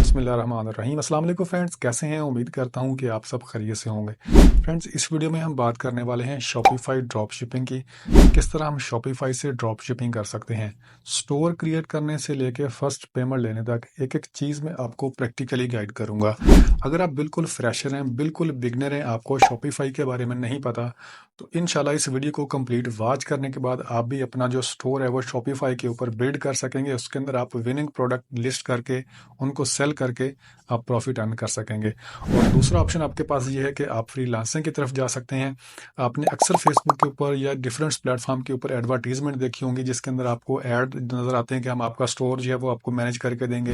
बिस्मिल्लाहिर्रहमानिर्रहीम। अस्सलाम वालेकुम फ्रेंड्स, कैसे हैं? उम्मीद करता हूं कि आप सब खैरियत से होंगे। फ्रेंड्स, इस वीडियो में हम बात करने वाले हैं शॉपिफाई ड्रॉप शिपिंग की। किस तरह हम शॉपिफाई से ड्रॉप शिपिंग कर सकते हैं। स्टोर क्रिएट करने से लेके फर्स्ट पेमेंट लेने तक एक एक चीज़ में आपको प्रैक्टिकली गाइड करूंगा। अगर आप बिल्कुल फ्रेशर हैं, बिल्कुल बिगनर हैं, आपको शॉपिफाई के बारे में नहीं पता, तो इंशाल्लाह इस वीडियो को कंप्लीट वॉच करने के बाद आप भी अपना जो स्टोर है वो शॉपिफाई के ऊपर बिल्ड कर सकेंगे। उसके अंदर आप विनिंग प्रोडक्ट लिस्ट करके उनको सेल करके आप प्रॉफिट अर्न कर सकेंगे। और दूसरा ऑप्शन आपके पास ये है कि आप फ्रीलांसिंग की तरफ जा सकते हैं। आपने अक्सर फेसबुक के ऊपर या डिफरेंट प्लेटफॉर्म के ऊपर एडवर्टीजमेंट देखी होंगी, जिसके अंदर आपको ऐड नज़र आते हैं कि हम आपका स्टोर जो है वो आपको मैनेज करके देंगे,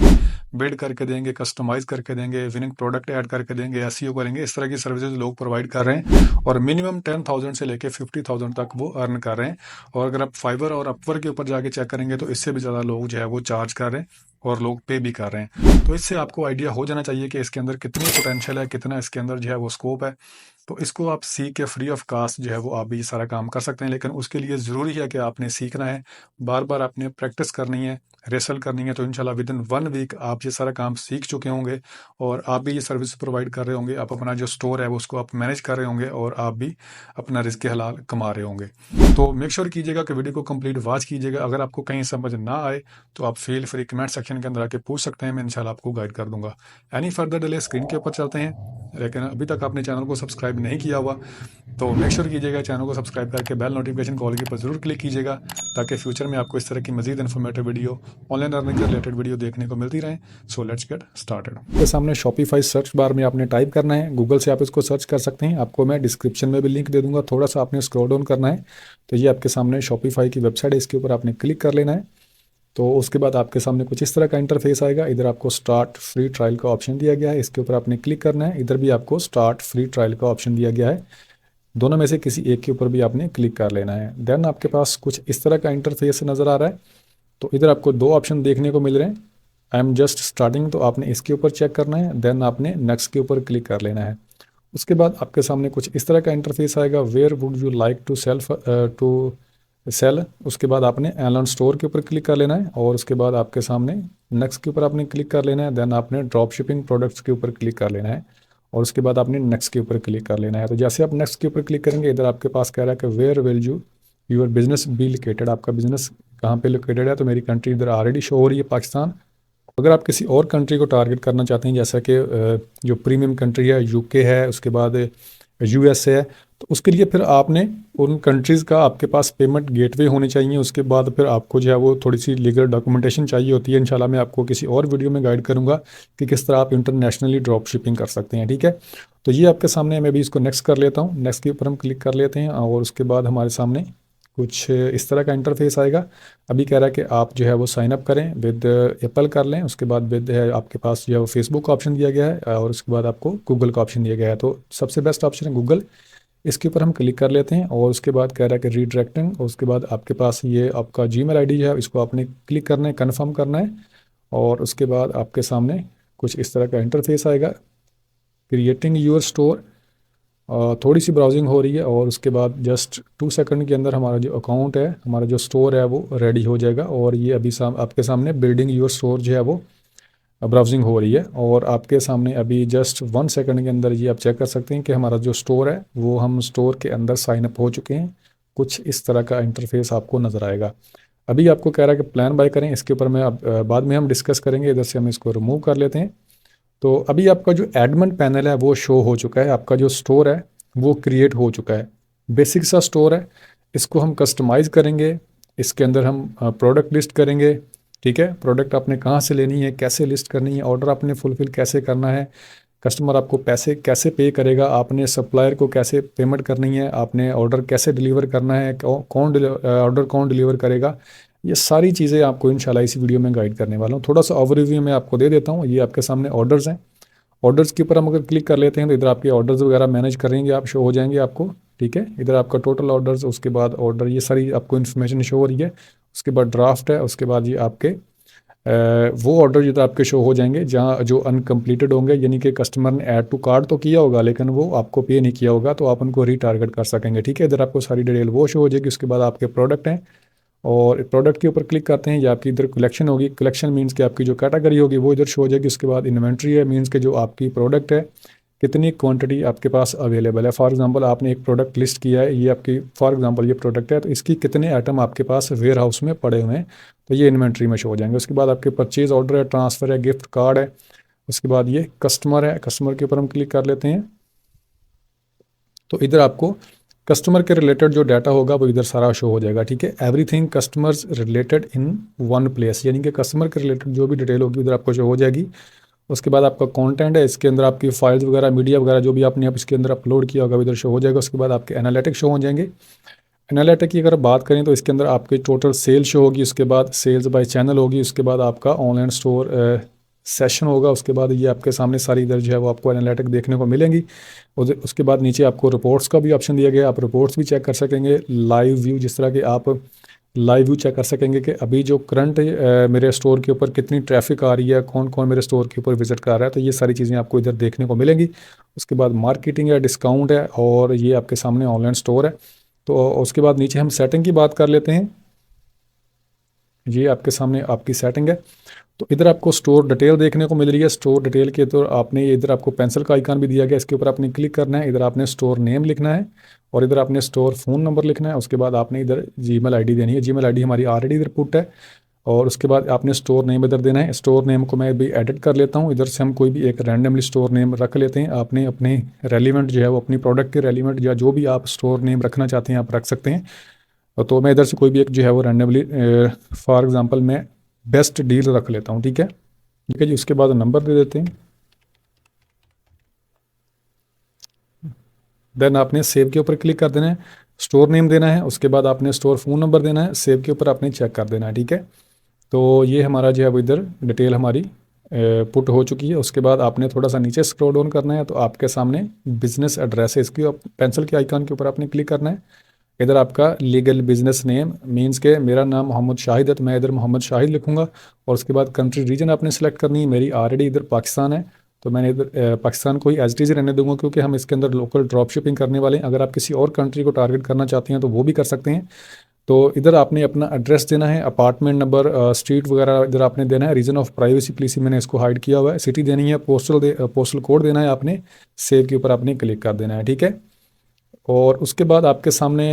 बिल्ड करके देंगे, कस्टमाइज करके देंगे, विनिंग प्रोडक्ट ऐड करके देंगे, एसईओ करेंगे। इस तरह की सर्विसेज लोग प्रोवाइड कर रहे हैं और मिनिमम 10,000 से लेके 50,000 तक वो अर्न कर रहे हैं। और अगर आप फाइवर और अपवर के ऊपर जाके चेक करेंगे तो इससे भी ज़्यादा लोग जो है वो चार्ज कर रहे हैं और लोग पे भी कर रहे हैं। तो इससे आपको आइडिया हो जाना चाहिए कि इसके अंदर कितनी पोटेंशियल है, कितना इसके अंदर जो है वो स्कोप है। तो इसको आप सीख के फ्री ऑफ कास्ट जो है वो आप भी ये सारा काम कर सकते हैं। लेकिन उसके लिए ज़रूरी है कि आपने सीखना है, बार बार आपने प्रैक्टिस करनी है, रेसल करनी है। तो इंशाल्लाह विद इन 1 वीक आप ये सारा काम सीख चुके होंगे और आप भी ये सर्विस प्रोवाइड कर रहे होंगे। आप अपना जो स्टोर है वो उसको आप मैनेज कर रहे होंगे और आप भी अपना रिज़्क़ हलाल कमा रहे होंगे। तो मेक श्योर कीजिएगा कि वीडियो को कंप्लीट वॉच कीजिएगा। अगर आपको कहीं समझ ना आए तो आप फील फ्री कमेंट सेक्शन के अंदर आके पूछ सकते हैं, मैं इंशाल्लाह आपको गाइड कर दूंगा। एनी फर्दर डिले स्क्रीन के ऊपर चलते हैं। लेकिन अभी तक आपने चैनल को सब्सक्राइब नहीं किया हुआ तो मेक श्योर कीजिएगा चैनल को सब्सक्राइब करके बेल नोटिफिकेशन कॉल के पर जरूर क्लिक कीजिएगा, ताकि फ्यूचर में आपको इस तरह की मजीद इन्फॉर्मेटिव वीडियो, ऑनलाइन अर्निंग के रिलेटेड वीडियो देखने को मिलती रहे। So let's get started. आपके सामने शॉपिफाई सर्च बार में आपने टाइप करना है, गूगल से आप इसको सर्च कर सकते हैं। आपको मैं डिस्क्रिप्शन में भी लिंक दे दूंगा, थोड़ा सा आपने स्क्रॉल डाउन करना है तो ये आपके सामने शॉपिफाई की वेबसाइट है, इसके ऊपर आपने क्लिक कर लेना है। तो उसके बाद आपके सामने कुछ इस तरह का इंटरफेस आएगा। इधर आपको स्टार्ट फ्री ट्रायल का ऑप्शन दिया गया है, इसके ऊपर आपने क्लिक करना है। इधर भी आपको स्टार्ट फ्री ट्रायल का ऑप्शन दिया गया है, दोनों में से किसी एक के ऊपर भी आपने क्लिक कर लेना है। देन आपके पास कुछ इस तरह का इंटरफेस नज़र आ रहा है। तो इधर आपको 2 ऑप्शन देखने को मिल रहे हैं, आई एम जस्ट स्टार्टिंग, तो आपने इसके ऊपर चेक करना है। देन आपने नेक्स्ट के ऊपर क्लिक कर लेना है। उसके बाद आपके सामने कुछ इस तरह का इंटरफेस आएगा, where would you like to sell. उसके बाद आपने ऑनलाइन स्टोर के ऊपर क्लिक कर लेना है और उसके बाद आपके सामने नेक्स्ट के ऊपर आपने क्लिक कर लेना है। देन आपने ड्रॉप शिपिंग प्रोडक्ट्स के ऊपर क्लिक कर लेना है और उसके बाद आपने नेक्स्ट के ऊपर क्लिक कर लेना है। तो जैसे आप नेक्स्ट के ऊपर क्लिक करेंगे, इधर आपके पास कह रहा है कि where will you your business be located, आपका बिजनेस कहाँ पे लोकेटेड है। तो मेरी कंट्री इधर ऑलरेडी शो हो रही है, पाकिस्तान। अगर आप किसी और कंट्री को टारगेट करना चाहते हैं, जैसा कि जो प्रीमियम कंट्री है यूके है, उसके बाद यूएसए है, तो उसके लिए फिर आपने उन कंट्रीज़ का आपके पास पेमेंट गेटवे होने चाहिए। उसके बाद फिर आपको जो है वो थोड़ी सी लीगल डॉक्यूमेंटेशन चाहिए होती है। इंशाल्लाह मैं आपको किसी और वीडियो में गाइड करूंगा कि किस तरह आप इंटरनेशनली ड्रॉप शिपिंग कर सकते हैं, ठीक है। तो ये आपके सामने, मैं भी इसको नेक्स्ट कर लेता हूँ। नेक्स्ट के ऊपर हम क्लिक कर लेते हैं और उसके बाद हमारे सामने कुछ इस तरह का इंटरफेस आएगा। अभी कह रहा है कि आप जो है वो साइन अप करें विद एप्पल कर लें। उसके बाद विद है आपके पास जो है वो फेसबुक का ऑप्शन दिया गया है और उसके बाद आपको गूगल का ऑप्शन दिया गया है। तो सबसे बेस्ट ऑप्शन है गूगल, इसके ऊपर हम क्लिक कर लेते हैं और उसके बाद कह रहा है कि रीडायरेक्टिंग। और उसके बाद आपके पास ये आपका जीमेल आईडी जो है इसको आपने क्लिक करना है, कन्फर्म करना है और उसके बाद आपके सामने कुछ इस तरह का इंटरफेस आएगा, क्रिएटिंग यूर स्टोर। थोड़ी सी ब्राउजिंग हो रही है और उसके बाद जस्ट 2 सेकंड के अंदर हमारा जो अकाउंट है, हमारा जो स्टोर है वो रेडी हो जाएगा। और ये अभी आपके सामने बिल्डिंग योर स्टोर जो है वो ब्राउजिंग हो रही है और आपके सामने अभी जस्ट 1 सेकंड के अंदर ये आप चेक कर सकते हैं कि हमारा जो स्टोर है वो हम स्टोर के अंदर साइन अप हो चुके हैं। कुछ इस तरह का इंटरफेस आपको नज़र आएगा। अभी आपको कह रहा है कि प्लान बाय करें, इसके ऊपर मैं अब बाद में हम डिस्कस करेंगे। इधर से हम इसको रिमूव कर लेते हैं। तो अभी आपका जो एडमिन पैनल है वो शो हो चुका है, आपका जो स्टोर है वो क्रिएट हो चुका है। बेसिक सा स्टोर है, इसको हम कस्टमाइज़ करेंगे, इसके अंदर हम प्रोडक्ट लिस्ट करेंगे, ठीक है। प्रोडक्ट आपने कहाँ से लेनी है, कैसे लिस्ट करनी है, ऑर्डर आपने फुलफ़िल कैसे करना है, कस्टमर आपको पैसे कैसे पे करेगा, आपने सप्लायर को कैसे पेमेंट करनी है, आपने ऑर्डर कैसे डिलीवर करना है, ऑर्डर कौन डिलीवर करेगा, ये सारी चीज़ें आपको इंशाल्लाह इसी वीडियो में गाइड करने वाला हूँ। थोड़ा सा ओवरव्यू में आपको दे देता हूँ। ये आपके सामने ऑर्डर्स हैं, ऑर्डर्स के ऊपर हम अगर क्लिक कर लेते हैं तो इधर आपके ऑर्डर्स वगैरह मैनेज करेंगे आप, शो हो जाएंगे आपको, ठीक है। इधर आपका टोटल ऑर्डर्स, उसके बाद ऑर्डर, ये सारी आपको इन्फॉर्मेशन शो हो रही है। उसके बाद ड्राफ्ट है, उसके बाद ये आपके वो ऑर्डर जिधर आपके शो हो जाएंगे जहाँ जो अनकम्प्लीटेड होंगे, यानी कि कस्टमर ने ऐड टू कार्ट तो किया होगा लेकिन वो आपको पे नहीं किया होगा, तो आप उनको रीटारगेट कर सकेंगे, ठीक है। इधर आपको सारी डिटेल वो शो हो जाएगी। उसके बाद आपके प्रोडक्ट हैं और प्रोडक्ट के ऊपर क्लिक करते हैं, ये आपकी इधर कलेक्शन होगी। कलेक्शन मीन्स कि आपकी जो कैटेगरी होगी वो इधर शो हो जाएगी। उसके बाद इन्वेंट्री है, मीन्स कि जो आपकी प्रोडक्ट है कितनी क्वांटिटी आपके पास अवेलेबल है। फॉर एग्जांपल आपने एक प्रोडक्ट लिस्ट किया है, ये आपकी फॉर एग्जांपल ये प्रोडक्ट है, तो इसकी कितने आइटम आपके पास वेयर हाउस में पड़े हुए हैं, तो ये इन्वेंट्री में शो हो जाएंगे। उसके बाद आपके परचेज ऑर्डर है, ट्रांसफ़र है, गिफ्ट कार्ड है। उसके बाद ये कस्टमर है, कस्टमर के ऊपर हम क्लिक कर लेते हैं। तो इधर आपको कस्टमर के रिलेटेड जो डाटा होगा वो इधर सारा शो हो जाएगा, ठीक है। Everything customers related in one place, यानी कि कस्टमर के रिलेटेड जो भी डिटेल होगी उधर आपको शो हो जाएगी। उसके बाद आपका कंटेंट है, इसके अंदर आपकी फाइल्स वगैरह, मीडिया वगैरह जो भी आपने अब इसके अंदर अपलोड किया होगा इधर शो हो जाएगा। उसके बाद आपके एनालिटिक शो हो जाएंगे। एनालिटिक की अगर बात करें तो इसके अंदर आपकी टोटल सेल शो होगी। उसके बाद सेल्स बाय चैनल होगी। उसके बाद आपका ऑनलाइन स्टोर सेशन होगा। उसके बाद ये आपके सामने सारी इधर जो है वो आपको एनालिटिक देखने को मिलेंगी। उसके बाद नीचे आपको रिपोर्ट्स का भी ऑप्शन दिया गया, आप रिपोर्ट्स भी चेक कर सकेंगे। लाइव व्यू, जिस तरह के आप लाइव व्यू चेक कर सकेंगे कि अभी जो करंट मेरे स्टोर के ऊपर कितनी ट्रैफिक आ रही है, कौन कौन मेरे स्टोर के ऊपर विजिट कर रहा है, तो ये सारी चीज़ें आपको इधर देखने को मिलेंगी। उसके बाद मार्केटिंग है, डिस्काउंट है, और ये आपके सामने ऑनलाइन स्टोर है। तो उसके बाद नीचे हम सेटिंग की बात कर लेते हैं। ये आपके सामने आपकी सेटिंग है। तो इधर आपको स्टोर डिटेल देखने को मिल रही है। स्टोर डिटेल के तो आपने इधर आपको पेंसिल का आइकन भी दिया गया, इसके ऊपर आपने क्लिक करना है। इधर आपने स्टोर नेम लिखना है और इधर आपने स्टोर फ़ोन नंबर लिखना है। उसके बाद आपने इधर जीमेल आईडी देनी है। जीमेल आईडी हमारी ऑलरेडी इधर पुट है। और उसके बाद आपने स्टोर नेम इधर देना है। स्टोर नेम को मैं भी एडिट कर लेता हूँ। इधर से हम कोई भी एक रैंडमली स्टोर नेम रख लेते हैं। आपने अपने रेलिवेंट जो है वो अपनी प्रोडक्ट के रेलिवेंट या जो भी आप स्टोर नेम रखना चाहते हैं आप रख सकते हैं। तो मैं इधर से कोई भी एक जो है वो रैंडमली, फॉर एग्जांपल मैं बेस्ट डील रख लेता हूँ, ठीक है। ठीक है जी। उसके बाद नंबर दे देते हैं। देन आपने सेव के ऊपर क्लिक कर देना है, स्टोर नेम देना है। उसके बाद आपने स्टोर फ़ोन नंबर देना है, सेव के ऊपर आपने चेक कर देना है, ठीक है। तो ये हमारा जो है वो इधर डिटेल हमारी पुट हो चुकी है। उसके बाद आपने थोड़ा सा नीचे स्क्रॉल डाउन करना है, तो आपके सामने बिजनेस एड्रेस है, इसकी पेंसिल के आइकन के ऊपर आपने क्लिक करना है। इधर आपका लीगल बिजनेस नेम मींस के मेरा नाम मोहम्मद शाहिद है, तो मैं इधर मोहम्मद शाहिद लिखूंगा। और उसके बाद कंट्री रीजन आपने सेलेक्ट करनी है। मेरी ऑलरेडी इधर पाकिस्तान है, तो मैंने इधर पाकिस्तान को ही एज इट इज़ रहने दूंगा, क्योंकि हम इसके अंदर लोकल ड्रॉप शिपिंग करने वाले हैं। अगर आप किसी और कंट्री को टारगेट करना चाहते हैं तो वो भी कर सकते हैं। तो इधर आपने अपना एड्रेस देना है, अपार्टमेंट नंबर, स्ट्रीट वगैरह इधर आपने देना है। रीजन ऑफ प्राइवेसी प्लीज मैंने इसको हाइड किया हुआ है। सिटी देनी है, पोस्टल कोड देना है आपने। सेव के ऊपर आपने क्लिक कर देना है, ठीक है। और उसके बाद आपके सामने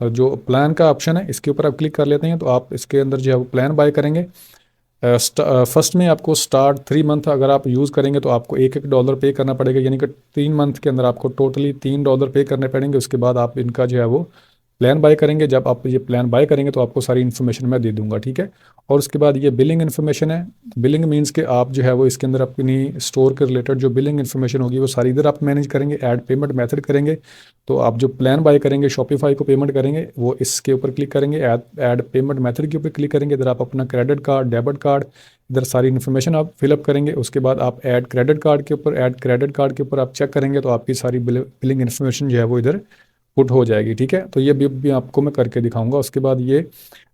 जो प्लान का ऑप्शन है इसके ऊपर आप क्लिक कर लेते हैं, तो आप इसके अंदर जो है वो प्लान बाय करेंगे। फर्स्ट में आपको स्टार्ट 3 मंथ अगर आप यूज़ करेंगे तो आपको $1 पे करना पड़ेगा, यानी कि 3 मंथ के अंदर आपको टोटली $3 पे करने पड़ेंगे। उसके बाद आप इनका जो है वो प्लान बाय करेंगे। जब आप ये प्लान बाय करेंगे तो आपको सारी इन्फॉर्मेशन मैं दे दूंगा, ठीक है। और उसके बाद ये बिलिंग इन्फॉर्मेशन है। बिलिंग मीन्स कि आप जो है वो इसके अंदर अपनी स्टोर के रिलेटेड जो बिलिंग इन्फॉर्मेशन होगी वो सारी इधर आप मैनेज करेंगे। ऐड पेमेंट मेथड करेंगे, तो आप जो प्लान बाय करेंगे शॉपिफाई को पेमेंट करेंगे वो इसके ऊपर क्लिक करेंगे। ऐड पेमेंट मेथड के ऊपर क्लिक करेंगे। इधर आप अपना क्रेडिट कार्ड, डेबिट कार्ड, इधर सारी इन्फॉर्मेशन आप फिलअप करेंगे। उसके बाद आप ऐड क्रेडिट कार्ड के ऊपर आप चेक करेंगे, तो आपकी सारी बिलिंग इन्फॉर्मेशन जो है वो इधर पुट हो जाएगी, ठीक है। तो ये भी आपको मैं करके दिखाऊंगा। उसके बाद ये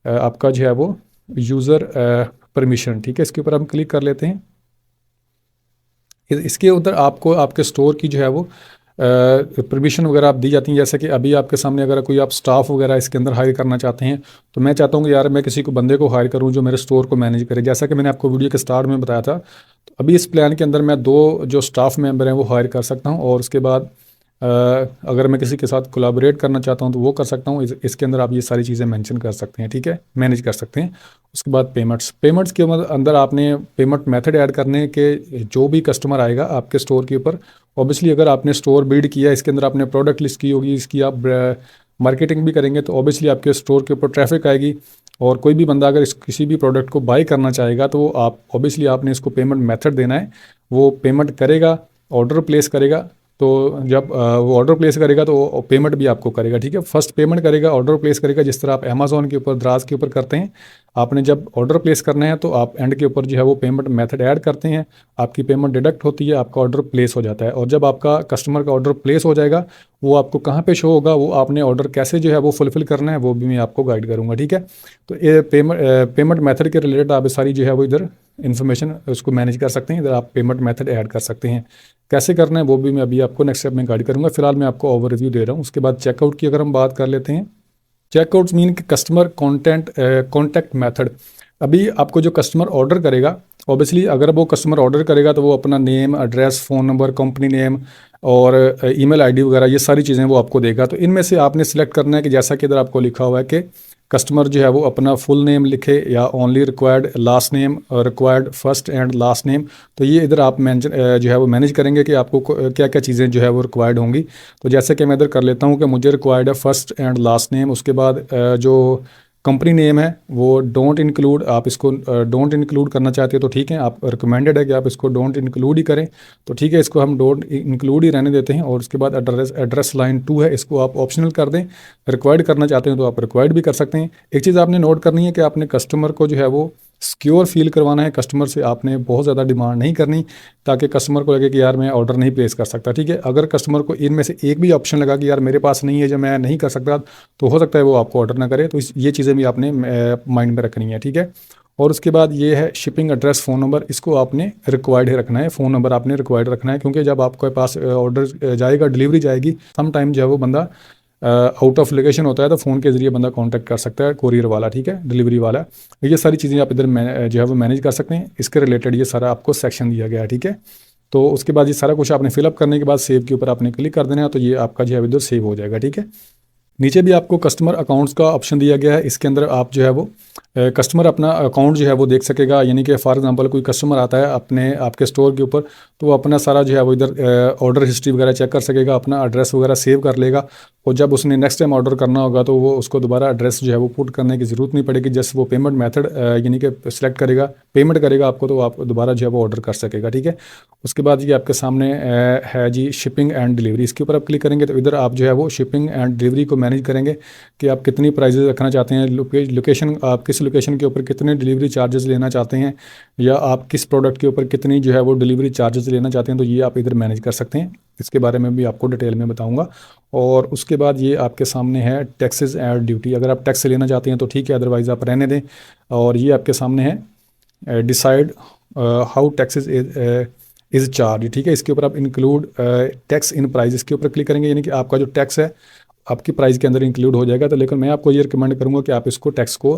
आपका जो है वो यूज़र परमिशन, ठीक है, इसके ऊपर हम क्लिक कर लेते हैं। इसके उधर आपको आपके स्टोर की जो है वो परमिशन वगैरह आप दी जाती हैं। जैसे कि अभी आपके सामने अगर कोई आप स्टाफ वगैरह इसके अंदर हायर करना चाहते हैं, तो मैं चाहता हूँ कि यार मैं किसी को बंदे को हायर करूँ जो मेरे स्टोर को मैनेज करे। जैसा कि मैंने आपको वीडियो के स्टार्ट में बताया था, तो अभी इस प्लान के अंदर मैं 2 जो स्टाफ मेंबर हैं वो हायर कर सकता हूँ। और उसके बाद अगर मैं किसी के साथ कोलैबोरेट करना चाहता हूँ तो वो कर सकता हूँ। इसके अंदर आप ये सारी चीज़ें मेंशन कर सकते हैं, ठीक है, मैनेज कर सकते हैं। उसके बाद पेमेंट्स के अंदर आपने पेमेंट मेथड ऐड करने के, जो भी कस्टमर आएगा आपके स्टोर के ऊपर, ऑब्वियसली अगर आपने स्टोर बिल्ड किया, इसके अंदर आपने प्रोडक्ट लिस्ट की होगी, इसकी आप मार्केटिंग भी करेंगे, तो ऑब्वियसली आपके स्टोर के ऊपर ट्रैफिक आएगी। और कोई भी बंदा अगर किसी भी प्रोडक्ट को बाय करना चाहेगा तो आप ऑब्वियसली आपने इसको पेमेंट मेथड देना है। वो पेमेंट करेगा, ऑर्डर प्लेस करेगा। तो जब वो ऑर्डर प्लेस करेगा तो पेमेंट भी आपको करेगा, ठीक है। फर्स्ट पेमेंट करेगा, ऑर्डर प्लेस करेगा, जिस तरह आप अमेजोन के ऊपर, दराज के ऊपर करते हैं। आपने जब ऑर्डर प्लेस करना है तो आप एंड के ऊपर जो है वो पेमेंट मेथड ऐड करते हैं, आपकी पेमेंट डिडक्ट होती है, आपका ऑर्डर प्लेस हो जाता है। और जब आपका कस्टमर का ऑर्डर प्लेस हो जाएगा, वो आपको कहाँ पे शो होगा, वो आपने ऑर्डर कैसे जो है वो फुलफिल करना है वो भी मैं आपको गाइड करूँगा, ठीक है। तो ये पेमेंट मेथड के रिलेटेड आप सारी जो है वो इधर इन्फॉर्मेशन उसको मैनेज कर सकते हैं। इधर आप पेमेंट मेथड ऐड कर सकते हैं। कैसे करना है वो भी मैं अभी आपको नेक्स्ट स्टेप में गाइड करूँगा। फिलहाल मैं आपको ओवरव्यू दे रहा हूँ। उसके बाद चेकआउट की अगर हम बात कर लेते हैं, चेकआउट्स मीन कि कस्टमर कॉन्टैक्ट मेथड। अभी आपको जो कस्टमर ऑर्डर करेगा, ऑब्वियसली अगर वो कस्टमर ऑर्डर करेगा तो वो अपना name, address, phone number, company name और ईमेल आईडी वगैरह ये सारी चीज़ें वो आपको देगा। तो इनमें से आपने सेलेक्ट करना है कि जैसा कि इधर आपको लिखा हुआ है कि कस्टमर जो है वो अपना फुल नेम लिखे या only required last name, required first and last name. तो ये इधर आप जो है वो मैनेज करेंगे कि आपको क्या क्या चीज़ें जो है वो रिक्वायर्ड होंगी। तो जैसे कि मैं इधर कर लेता हूँ कि मुझे रिक्वायर्ड है फर्स्ट एंड लास्ट नेम, उसके बाद जो कंपनी नेम है वो डोंट इंक्लूड, आप इसको डोंट इंक्लूड करना चाहते हो तो ठीक है, आप रिकमेंडेड है कि आप इसको डोंट इंक्लूड ही करें। तो ठीक है, इसको हम डोंट इंक्लूड ही रहने देते हैं। और उसके बाद एड्रेस लाइन 2 है, इसको आप ऑप्शनल कर दें। रिक्वायर्ड करना चाहते हैं तो आप रिक्वायर्ड भी कर सकते हैं। एक चीज़ आपने नोट करनी है कि आपने कस्टमर को जो है वो सिक्योर फील करवाना है। कस्टमर से आपने बहुत ज़्यादा डिमांड नहीं करनी ताकि कस्टमर को लगे कि यार मैं ऑर्डर नहीं प्लेस कर सकता। ठीक है, अगर कस्टमर को इनमें से एक भी ऑप्शन लगा कि यार मेरे पास नहीं है, जो मैं नहीं कर सकता, तो हो सकता है वो आपको ऑर्डर ना करे। तो ये चीज़ें भी आपने माइंड में रखनी है। ठीक है, और उसके बाद ये है शिपिंग एड्रेस, फ़ोन नंबर, इसको आपने रिक्वायर्ड ही रखना है। फ़ोन नंबर आपने रिक्वायर्ड रखना है, क्योंकि जब आपके पास ऑर्डर जाएगा, डिलीवरी जाएगी, सम टाइम जो है वो बंदा आउट ऑफ लोकेशन होता है तो फ़ोन के ज़रिए बंदा कांटेक्ट कर सकता है, कोरियर वाला, ठीक है, डिलीवरी वाला। ये सारी चीज़ें आप इधर जो है वो मैनेज कर सकते हैं। इसके रिलेटेड ये सारा आपको सेक्शन दिया गया है। ठीक है, तो उसके बाद ये सारा कुछ आपने फिलअप करने के बाद सेव के ऊपर आपने क्लिक कर देना है, तो ये आपका जो है इधर सेव हो जाएगा। ठीक है, नीचे भी आपको कस्टमर अकाउंट्स का ऑप्शन दिया गया है। इसके अंदर आप जो है वो कस्टमर अपना अकाउंट जो है वो देख सकेगा। यानी कि फॉर एग्जांपल कोई कस्टमर आता है अपने आपके स्टोर के ऊपर, तो वो अपना सारा जो है वो इधर ऑर्डर हिस्ट्री वगैरह चेक कर सकेगा, अपना एड्रेस वगैरह सेव कर लेगा। और जब उसने नेक्स्ट टाइम ऑर्डर करना होगा तो वो उसको दोबारा एड्रेस जो है वो पुट करने की ज़रूरत नहीं पड़ेगी। जस्ट वो पेमेंट मेथड यानी कि सिलेक्ट करेगा, पेमेंट करेगा आपको, तो आप दोबारा जो है वो ऑर्डर कर सकेगा। ठीक है, उसके बाद ये आपके सामने है जी शिपिंग एंड डिलीवरी। इसके ऊपर आप क्लिक करेंगे तो इधर आप जो है वो शिपिंग एंड डिलीवरी को मैनेज करेंगे कि आप कितनी प्राइजेज रखना चाहते हैं, लोकेशन, आप किस लोकेशन के ऊपर कितने डिलीवरी चार्जेस लेना चाहते हैं, या आप किस प्रोडक्ट के ऊपर कितनी जो है वो डिलीवरी चार्जेस लेना चाहते हैं। तो ये आप इधर मैनेज कर सकते हैं। इसके बारे में भी आपको डिटेल में बताऊंगा। और उसके बाद ये आपके सामने है टैक्सेस एंड ड्यूटी। अगर आप टैक्स लेना चाहते हैं तो ठीक है, अदरवाइज़ आप रहने दें। और ये आपके सामने है decide how taxes is charge. ठीक है, इसके ऊपर आप इंक्लूड टैक्स इन प्राइस, इसके ऊपर क्लिक करेंगे, यानी कि आपका जो टैक्स है आपकी प्राइस के अंदर इंक्लूड हो जाएगा। तो लेकिन मैं आपको ये रिकमेंड करूंगा कि आप इसको टैक्स को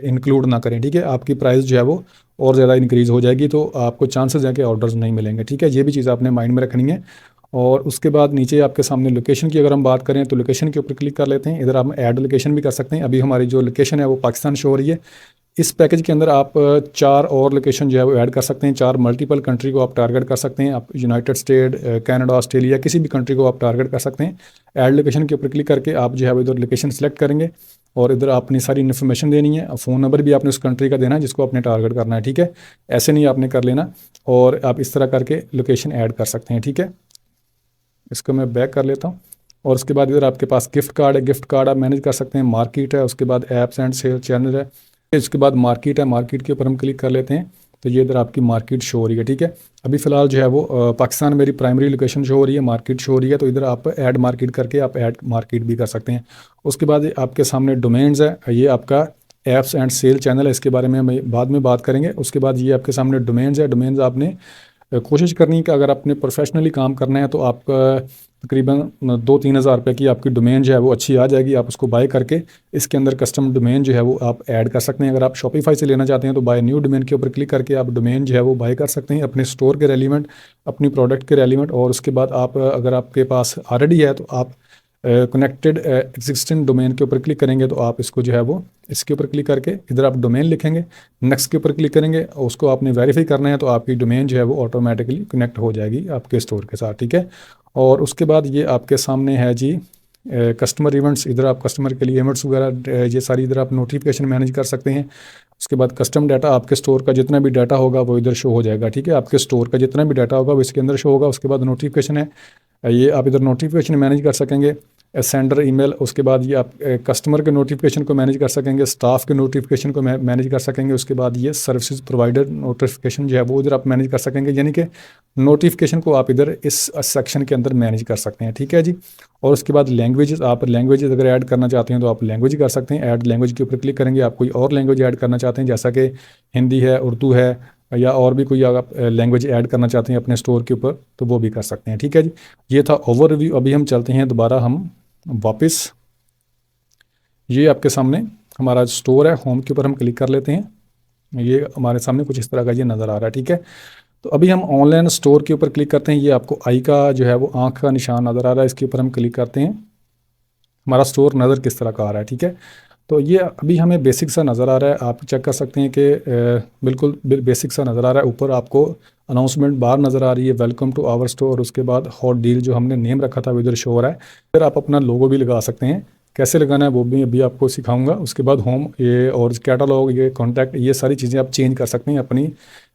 इंक्लूड ना करें। ठीक है, आपकी प्राइस जो है वो और ज़्यादा इंक्रीज़ हो जाएगी, तो आपको चांसेस हैं कि ऑर्डर्स नहीं मिलेंगे। ठीक है, ये भी चीज़ आपने माइंड में रखनी है। और उसके बाद नीचे आपके सामने लोकेशन की अगर हम बात करें तो लोकेशन के ऊपर क्लिक कर लेते हैं। इधर आप ऐड लोकेशन भी कर सकते हैं। अभी हमारी जो लोकेशन है वो पाकिस्तान शो हो रही है। इस पैकेज के अंदर आप 4 और लोकेशन जो है वो ऐड कर सकते हैं। 4 मल्टीपल कंट्री को आप टारगेट कर सकते हैं। आप यूनाइटेड स्टेट, कनाडा, ऑस्ट्रेलिया, किसी भी कंट्री को आप टारगेट कर सकते हैं। ऐड लोकेशन के ऊपर क्लिक करके आप जो है वो इधर लोकेशन सेलेक्ट करेंगे और इधर अपनी सारी इन्फॉर्मेशन देनी है। फ़ोन नंबर भी आपने उस कंट्री का देना है जिसको आपने टारगेट करना है। ठीक है, ऐसे नहीं आपने कर लेना, और आप इस तरह करके लोकेशन ऐड कर सकते हैं। ठीक है, इसको मैं बैक कर लेता हूँ। और उसके बाद इधर आपके पास गिफ्ट कार्ड है, गिफ्ट कार्ड आप मैनेज कर सकते हैं। मार्केट है, उसके बाद ऐप्स एंड सेल चैनल है, इसके बाद मार्केट है। मार्केट के ऊपर हम क्लिक कर लेते हैं तो ये इधर आपकी मार्केट शो हो रही है। ठीक है, अभी फ़िलहाल जो है वो पाकिस्तान मेरी प्राइमरी लोकेशन शो हो रही है, मार्केट शो हो रही है। तो इधर आप ऐड मार्केट करके आप ऐड मार्केट भी कर सकते हैं। उसके बाद आपके सामने डोमेन्स है, ये आपका ऐप्स एंड सेल चैनल है, इसके बारे में हम बाद में बात करेंगे। उसके बाद ये आपके सामने डोमेन्स है। डोमेन्स आपने कोशिश करनी है कि अगर आपने प्रोफेशनली काम करना है तो आपका तकरीबन 2-3 हज़ार रुपये की आपकी डोमेन जो है वो अच्छी आ जाएगी। आप उसको बाय करके इसके अंदर कस्टम डोमेन जो है वो आप ऐड कर सकते हैं। अगर आप शॉपिफाई से लेना चाहते हैं तो बाय न्यू डोमेन के ऊपर क्लिक करके आप डोमेन जो है वो बाय कर सकते हैं अपने स्टोर के रेलिवेंट, अपनी प्रोडक्ट के रेलिवेंट। और उसके बाद आप अगर आपके पास ऑलरेडी है तो आप कनेक्टेड एग्जिस्टिंग डोमेन के ऊपर क्लिक करेंगे तो आप इसको जो है वो इसके ऊपर क्लिक करके इधर आप डोमेन लिखेंगे, नेक्स्ट के ऊपर क्लिक करेंगे, उसको आपने वेरीफाई करना है तो आपकी डोमेन जो है वो ऑटोमेटिकली कनेक्ट हो जाएगी आपके स्टोर के साथ। ठीक है, और उसके बाद ये आपके सामने है जी कस्टमर इवेंट्स। इधर आप कस्टमर के लिए इवेंट्स वगैरह ये सारी इधर आप नोटिफिकेशन मैनेज कर सकते हैं। उसके बाद कस्टम डाटा, आपके स्टोर का जितना भी डाटा होगा वो इधर शो हो जाएगा। ठीक है, आपके स्टोर का जितना भी डाटा होगा वो इसके अंदर शो होगा। उसके बाद नोटिफिकेशन है, ये आप इधर नोटिफिकेशन मैनेज कर सकेंगे, सेंडर ईमेल। उसके बाद ये आप कस्टमर के नोटिफिकेशन को मैनेज कर सकेंगे, स्टाफ के नोटिफिकेशन को मैनेज कर सकेंगे। उसके बाद ये सर्विसेज प्रोवाइडर नोटिफिकेशन जो है वो इधर आप मैनेज कर सकेंगे, यानी कि नोटिफिकेशन को आप इधर इस सेक्शन के अंदर मैनेज कर सकते हैं। ठीक है जी, और उसके बाद लैंग्वेजेस, आप लैंग्वेजेस अगर ऐड करना चाहते हैं तो आप लैंग्वेज कर सकते हैं। ऐड लैंग्वेज के ऊपर क्लिक करेंगे, आप कोई और लैंग्वेज ऐड करना चाहते हैं जैसा कि हिंदी है, उर्दू है, या और भी कोई आप लैंग्वेज ऐड करना चाहते हैं अपने स्टोर के ऊपर तो वो भी कर सकते हैं। ठीक है जी, ये था ओवरव्यू। अभी हम चलते हैं दोबारा हम वापस, ये आपके सामने हमारा स्टोर है, होम के ऊपर हम क्लिक कर लेते हैं। ये हमारे सामने कुछ इस तरह का ये नज़र आ रहा है, ठीक है। तो अभी हम ऑनलाइन स्टोर के ऊपर क्लिक करते हैं। ये आपको आई का जो है वो आँख का निशान नज़र आ रहा है, इसके ऊपर हम क्लिक करते हैं। हमारा स्टोर नज़र किस तरह का आ रहा है, ठीक है। तो ये अभी हमें बेसिक सा नज़र आ रहा है, आप चेक कर सकते हैं कि बिल्कुल बेसिक सा नज़र आ रहा है। ऊपर आपको अनाउंसमेंट बार नज़र आ रही है, वेलकम टू आवर स्टोर। उसके बाद हॉट डील जो हमने नेम रखा था वो इधर शो हो रहा है। फिर आप अपना लोगो भी लगा सकते हैं, कैसे लगाना है वो भी अभी आपको सिखाऊंगा। उसके बाद होम ये और कैटलॉग, ये कॉन्टैक्ट, ये सारी चीज़ें आप चेंज कर सकते हैं अपनी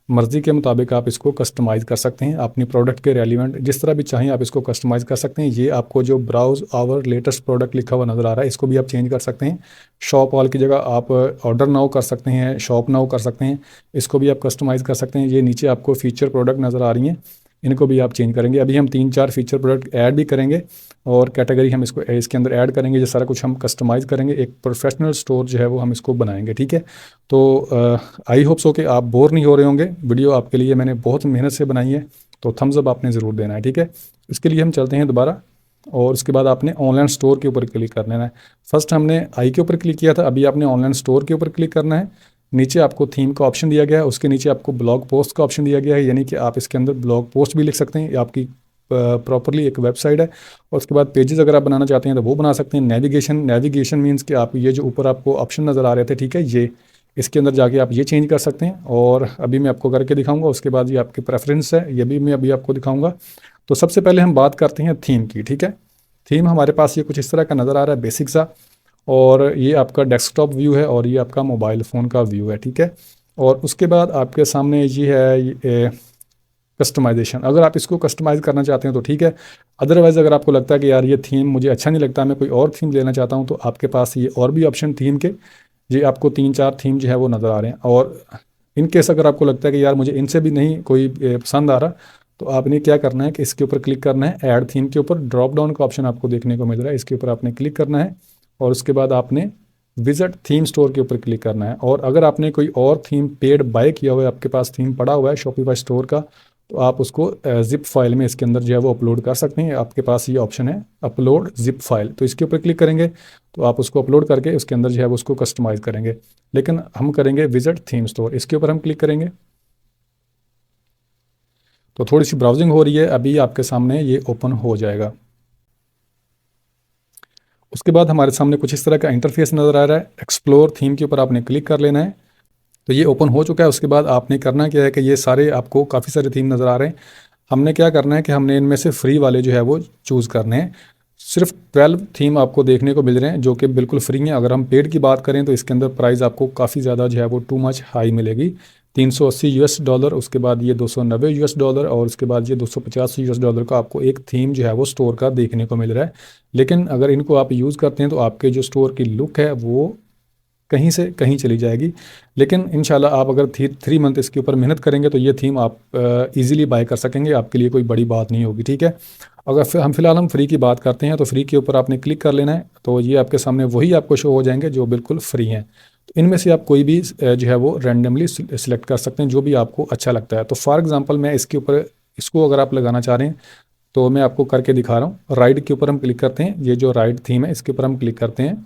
मर्ज़ी के मुताबिक। आप इसको कस्टमाइज़ कर सकते हैं अपनी प्रोडक्ट के रेलिवेंट, जिस तरह भी चाहें आप इसको कस्टमाइज़ कर सकते हैं। ये आपको जो ब्राउज आवर लेटेस्ट प्रोडक्ट लिखा हुआ नज़र आ रहा है, इसको भी आप चेंज कर सकते हैं। शॉप ऑल की जगह आप ऑर्डर नाउ कर सकते हैं, शॉप नाउ कर सकते हैं, इसको भी आप कस्टमाइज़ कर सकते हैं। ये नीचे आपको फीचर प्रोडक्ट नज़र आ रही हैं, इनको भी आप चेंज करेंगे। अभी हम 3-4 फीचर प्रोडक्ट ऐड भी करेंगे और कैटेगरी हम इसको इसके अंदर ऐड करेंगे। ये सारा कुछ हम कस्टमाइज़ करेंगे, एक प्रोफेशनल स्टोर जो है वो हम इसको बनाएंगे, ठीक है। तो आई होप सो कि आप बोर नहीं हो रहे होंगे। वीडियो आपके लिए मैंने बहुत मेहनत से बनाई है, तो थम्स अप आपने ज़रूर देना है, ठीक है। इसके लिए हम चलते हैं दोबारा, और उसके बाद आपने ऑनलाइन स्टोर के ऊपर क्लिक कर लेना है। फर्स्ट हमने आई के ऊपर क्लिक किया था, अभी आपने ऑनलाइन स्टोर के ऊपर क्लिक करना है। नीचे आपको थीम का ऑप्शन दिया गया है, उसके नीचे आपको ब्लॉग पोस्ट का ऑप्शन दिया गया है, यानी कि आप इसके अंदर ब्लॉग पोस्ट भी लिख सकते हैं। ये आपकी प्रॉपरली एक वेबसाइट है। और उसके बाद पेजेस अगर आप बनाना चाहते हैं तो वो बना सकते हैं। नेविगेशन मीन्स कि आप ये जो ऊपर आपको ऑप्शन नज़र आ रहे थे, ठीक है, ये इसके अंदर जाके आप ये चेंज कर सकते हैं। और अभी मैं आपको करके दिखाऊंगा। उसके बाद ये आपकी प्रेफरेंस है, ये भी मैं अभी आपको दिखाऊंगा। तो सबसे पहले हम बात करते हैं थीम की, ठीक है। थीम हमारे पास ये कुछ इस तरह का नज़र आ रहा है, बेसिक सा। और ये आपका डेस्कटॉप व्यू है और ये आपका मोबाइल फ़ोन का व्यू है, ठीक है। और उसके बाद आपके सामने ये है कस्टमाइजेशन। अगर आप इसको कस्टमाइज़ करना चाहते हैं तो ठीक है, अदरवाइज़ अगर आपको लगता है कि यार ये थीम मुझे अच्छा नहीं लगता, मैं कोई और थीम लेना चाहता हूँ, तो आपके पास ये और भी ऑप्शन थीम के, ये आपको 3-4 थीम जो है वो नज़र आ रहे हैं। और इन केस अगर आपको लगता है कि यार मुझे इनसे भी नहीं कोई पसंद आ रहा, तो आपने क्या करना है कि इसके ऊपर क्लिक करना है। ऐड थीम के ऊपर ड्रॉप डाउन का ऑप्शन आपको देखने को मिल रहा है, इसके ऊपर आपने क्लिक करना है। और उसके बाद आपने विजिट थीम स्टोर के ऊपर क्लिक करना है। और अगर आपने कोई और थीम पेड बाय किया हुआ है, आपके पास थीम पड़ा हुआ है शॉपिफाई स्टोर का, तो आप उसको जिप फाइल में इसके अंदर जो है वो अपलोड कर सकते हैं। आपके पास ये ऑप्शन है अपलोड जिप फाइल, तो इसके ऊपर क्लिक करेंगे तो आप उसको अपलोड करके उसके अंदर जो है वो उसको कस्टमाइज़ करेंगे। लेकिन हम करेंगे विजिट थीम स्टोर, इसके ऊपर हम क्लिक करेंगे। तो थोड़ी सी ब्राउजिंग हो रही है, अभी आपके सामने ये ओपन हो जाएगा। उसके बाद हमारे सामने कुछ इस तरह का इंटरफेस नज़र आ रहा है। एक्सप्लोर थीम के ऊपर आपने क्लिक कर लेना है। तो ये ओपन हो चुका है। उसके बाद आपने करना क्या है कि ये सारे आपको काफ़ी सारे थीम नज़र आ रहे हैं। हमने क्या करना है कि हमने इनमें से फ्री वाले जो है वो चूज़ करने हैं। सिर्फ 12 थीम आपको देखने को मिल रहे हैं जो कि बिल्कुल फ्री हैं। अगर हम पेड की बात करें तो इसके अंदर प्राइस आपको काफ़ी ज़्यादा जो है वो टू मच हाई मिलेगी। $380, उसके बाद ये $290 और उसके बाद ये $250 का आपको एक थीम जो है वो स्टोर का देखने को मिल रहा है। लेकिन अगर इनको आप यूज़ करते हैं तो आपके जो स्टोर की लुक है वो कहीं से कहीं चली जाएगी। लेकिन इंशाल्लाह आप अगर 3 मंथ इसके ऊपर मेहनत करेंगे तो ये थीम आप इजीली बाय कर सकेंगे, आपके लिए कोई बड़ी बात नहीं होगी, ठीक है। अगर हम फ्री की बात करते हैं तो फ्री के ऊपर आपने क्लिक कर लेना है। तो ये आपके सामने वही आपको शो हो जाएंगे जो बिल्कुल फ्री हैं। तो इनमें से आप कोई भी जो है वो रैंडमली सिलेक्ट कर सकते हैं जो भी आपको अच्छा लगता है। तो फॉर एग्जांपल मैं इसके ऊपर, इसको अगर आप लगाना चाह रहे हैं तो मैं आपको करके दिखा रहा हूँ। राइड के ऊपर हम क्लिक करते हैं, ये जो राइड थीम है इसके ऊपर हम क्लिक करते हैं।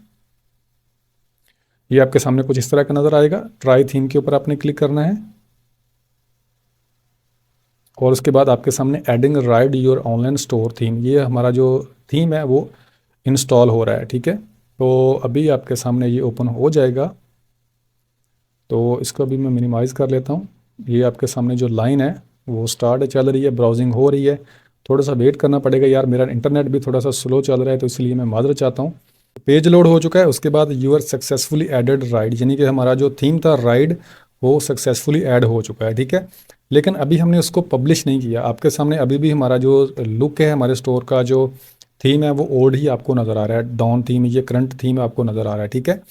ये आपके सामने कुछ इस तरह का नज़र आएगा। ट्राई थीम के ऊपर आपने क्लिक करना है और उसके बाद आपके सामने adding ride your online store theme, ये हमारा जो थीम है वो इंस्टॉल हो रहा है, ठीक है। तो अभी आपके सामने ये ओपन हो जाएगा। तो इसको अभी मैं मिनिमाइज़ कर लेता हूँ। ये आपके सामने जो लाइन है वो स्टार्ट चल रही है, ब्राउजिंग हो रही है। थोड़ा सा वेट करना पड़ेगा यार, मेरा इंटरनेट भी थोड़ा सा स्लो चल रहा है तो इसलिए मैं माजरत चाहता हूँ। पेज लोड हो चुका है। उसके बाद यूआर सक्सेसफुली एडेड राइड, यानी कि हमारा जो थीम था राइड वो सक्सेसफुली ऐड हो चुका है, ठीक है। लेकिन अभी हमने उसको पब्लिश नहीं किया। आपके सामने अभी भी हमारा जो लुक है हमारे स्टोर का, जो थीम है वो ओल्ड ही आपको नज़र आ रहा है। डाउन थीम, ये करंट थीम आपको नज़र आ रहा है, ठीक है।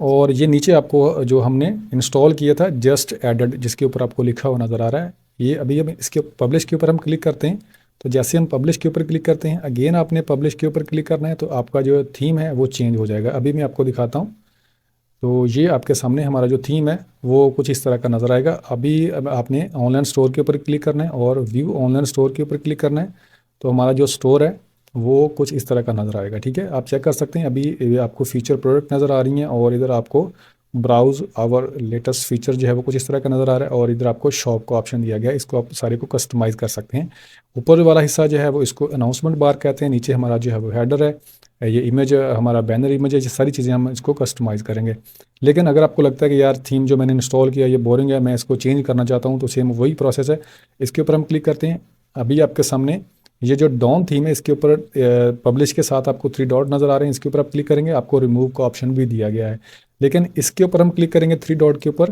और ये नीचे आपको जो हमने इंस्टॉल किया था जस्ट एडेड, जिसके ऊपर आपको लिखा हुआ नज़र आ रहा है, ये अभी हम इसके पब्लिश के ऊपर हम क्लिक करते हैं। तो जैसे हम पब्लिश के ऊपर क्लिक करते हैं, अगेन आपने पब्लिश के ऊपर क्लिक करना है, तो आपका जो थीम है वो चेंज हो जाएगा। अभी मैं आपको दिखाता हूँ। तो ये आपके सामने हमारा जो थीम है वो कुछ इस तरह का नज़र आएगा। अभी अब आपने ऑनलाइन स्टोर के ऊपर क्लिक करना है और व्यू ऑनलाइन स्टोर के ऊपर क्लिक करना है। तो हमारा जो स्टोर है वो कुछ इस तरह का नज़र आएगा। ठीक है, आप चेक कर सकते हैं। अभी ये आपको फीचर प्रोडक्ट नज़र आ रही हैं और इधर आपको ब्राउज आवर लेटेस्ट फीचर जो है वो कुछ इस तरह का नज़र आ रहा है, और इधर आपको शॉप का ऑप्शन दिया गया है। इसको आप सारे को कस्टमाइज़ कर सकते हैं। ऊपर वाला हिस्सा जो है वो इसको अनाउंसमेंट बार कहते हैं, नीचे हमारा जो है वो हेडर है, ये इमेज हमारा बैनर इमेज है, ये सारी चीज़ें हम इसको कस्टमाइज़ करेंगे। लेकिन अगर आपको लगता है कि यार थीम जो मैंने इंस्टॉल किया ये बोरिंग है, मैं इसको चेंज करना चाहता हूँ, तो सेम वही प्रोसेस है। इसके ऊपर हम क्लिक करते हैं। अभी आपके सामने ये जो डॉन थीम है इसके ऊपर पब्लिश के साथ आपको 3 डॉट नज़र आ रहे हैं, इसके ऊपर आप क्लिक करेंगे, आपको रिमूव का ऑप्शन भी दिया गया है। लेकिन इसके ऊपर हम क्लिक करेंगे 3 डॉट के ऊपर,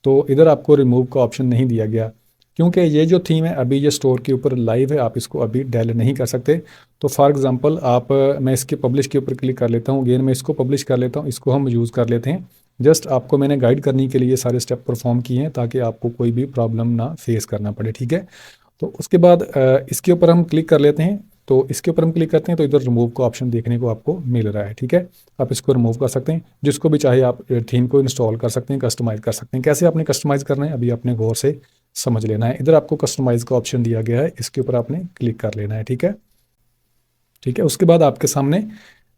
तो इधर आपको रिमूव का ऑप्शन नहीं दिया गया, क्योंकि ये जो थीम है अभी ये स्टोर के ऊपर लाइव है, आप इसको अभी डेल नहीं कर सकते। तो फॉर एग्जांपल आप मैं इसके पब्लिश के ऊपर क्लिक कर लेता हूँ, अगेन मैं इसको पब्लिश कर लेता हूँ, इसको हम यूज़ कर लेते हैं। जस्ट आपको मैंने गाइड करने के लिए ये सारे स्टेप परफॉर्म किए हैं, ताकि आपको कोई भी प्रॉब्लम ना फेस करना पड़े। ठीक है, तो उसके बाद इसके ऊपर हम क्लिक कर लेते हैं। तो इसके ऊपर हम क्लिक करते हैं तो इधर रिमूव का ऑप्शन देखने को आपको मिल रहा है। ठीक है, आप इसको रिमूव कर सकते हैं, जिसको भी चाहे आप थीम को इंस्टॉल कर सकते हैं, कस्टमाइज़ कर सकते हैं। कैसे आपने कस्टमाइज़ करना है अभी आपने गौर से समझ लेना है। इधर आपको कस्टमाइज़ का ऑप्शन दिया गया है, इसके ऊपर आपने क्लिक कर लेना है। ठीक है, ठीक है, उसके बाद आपके सामने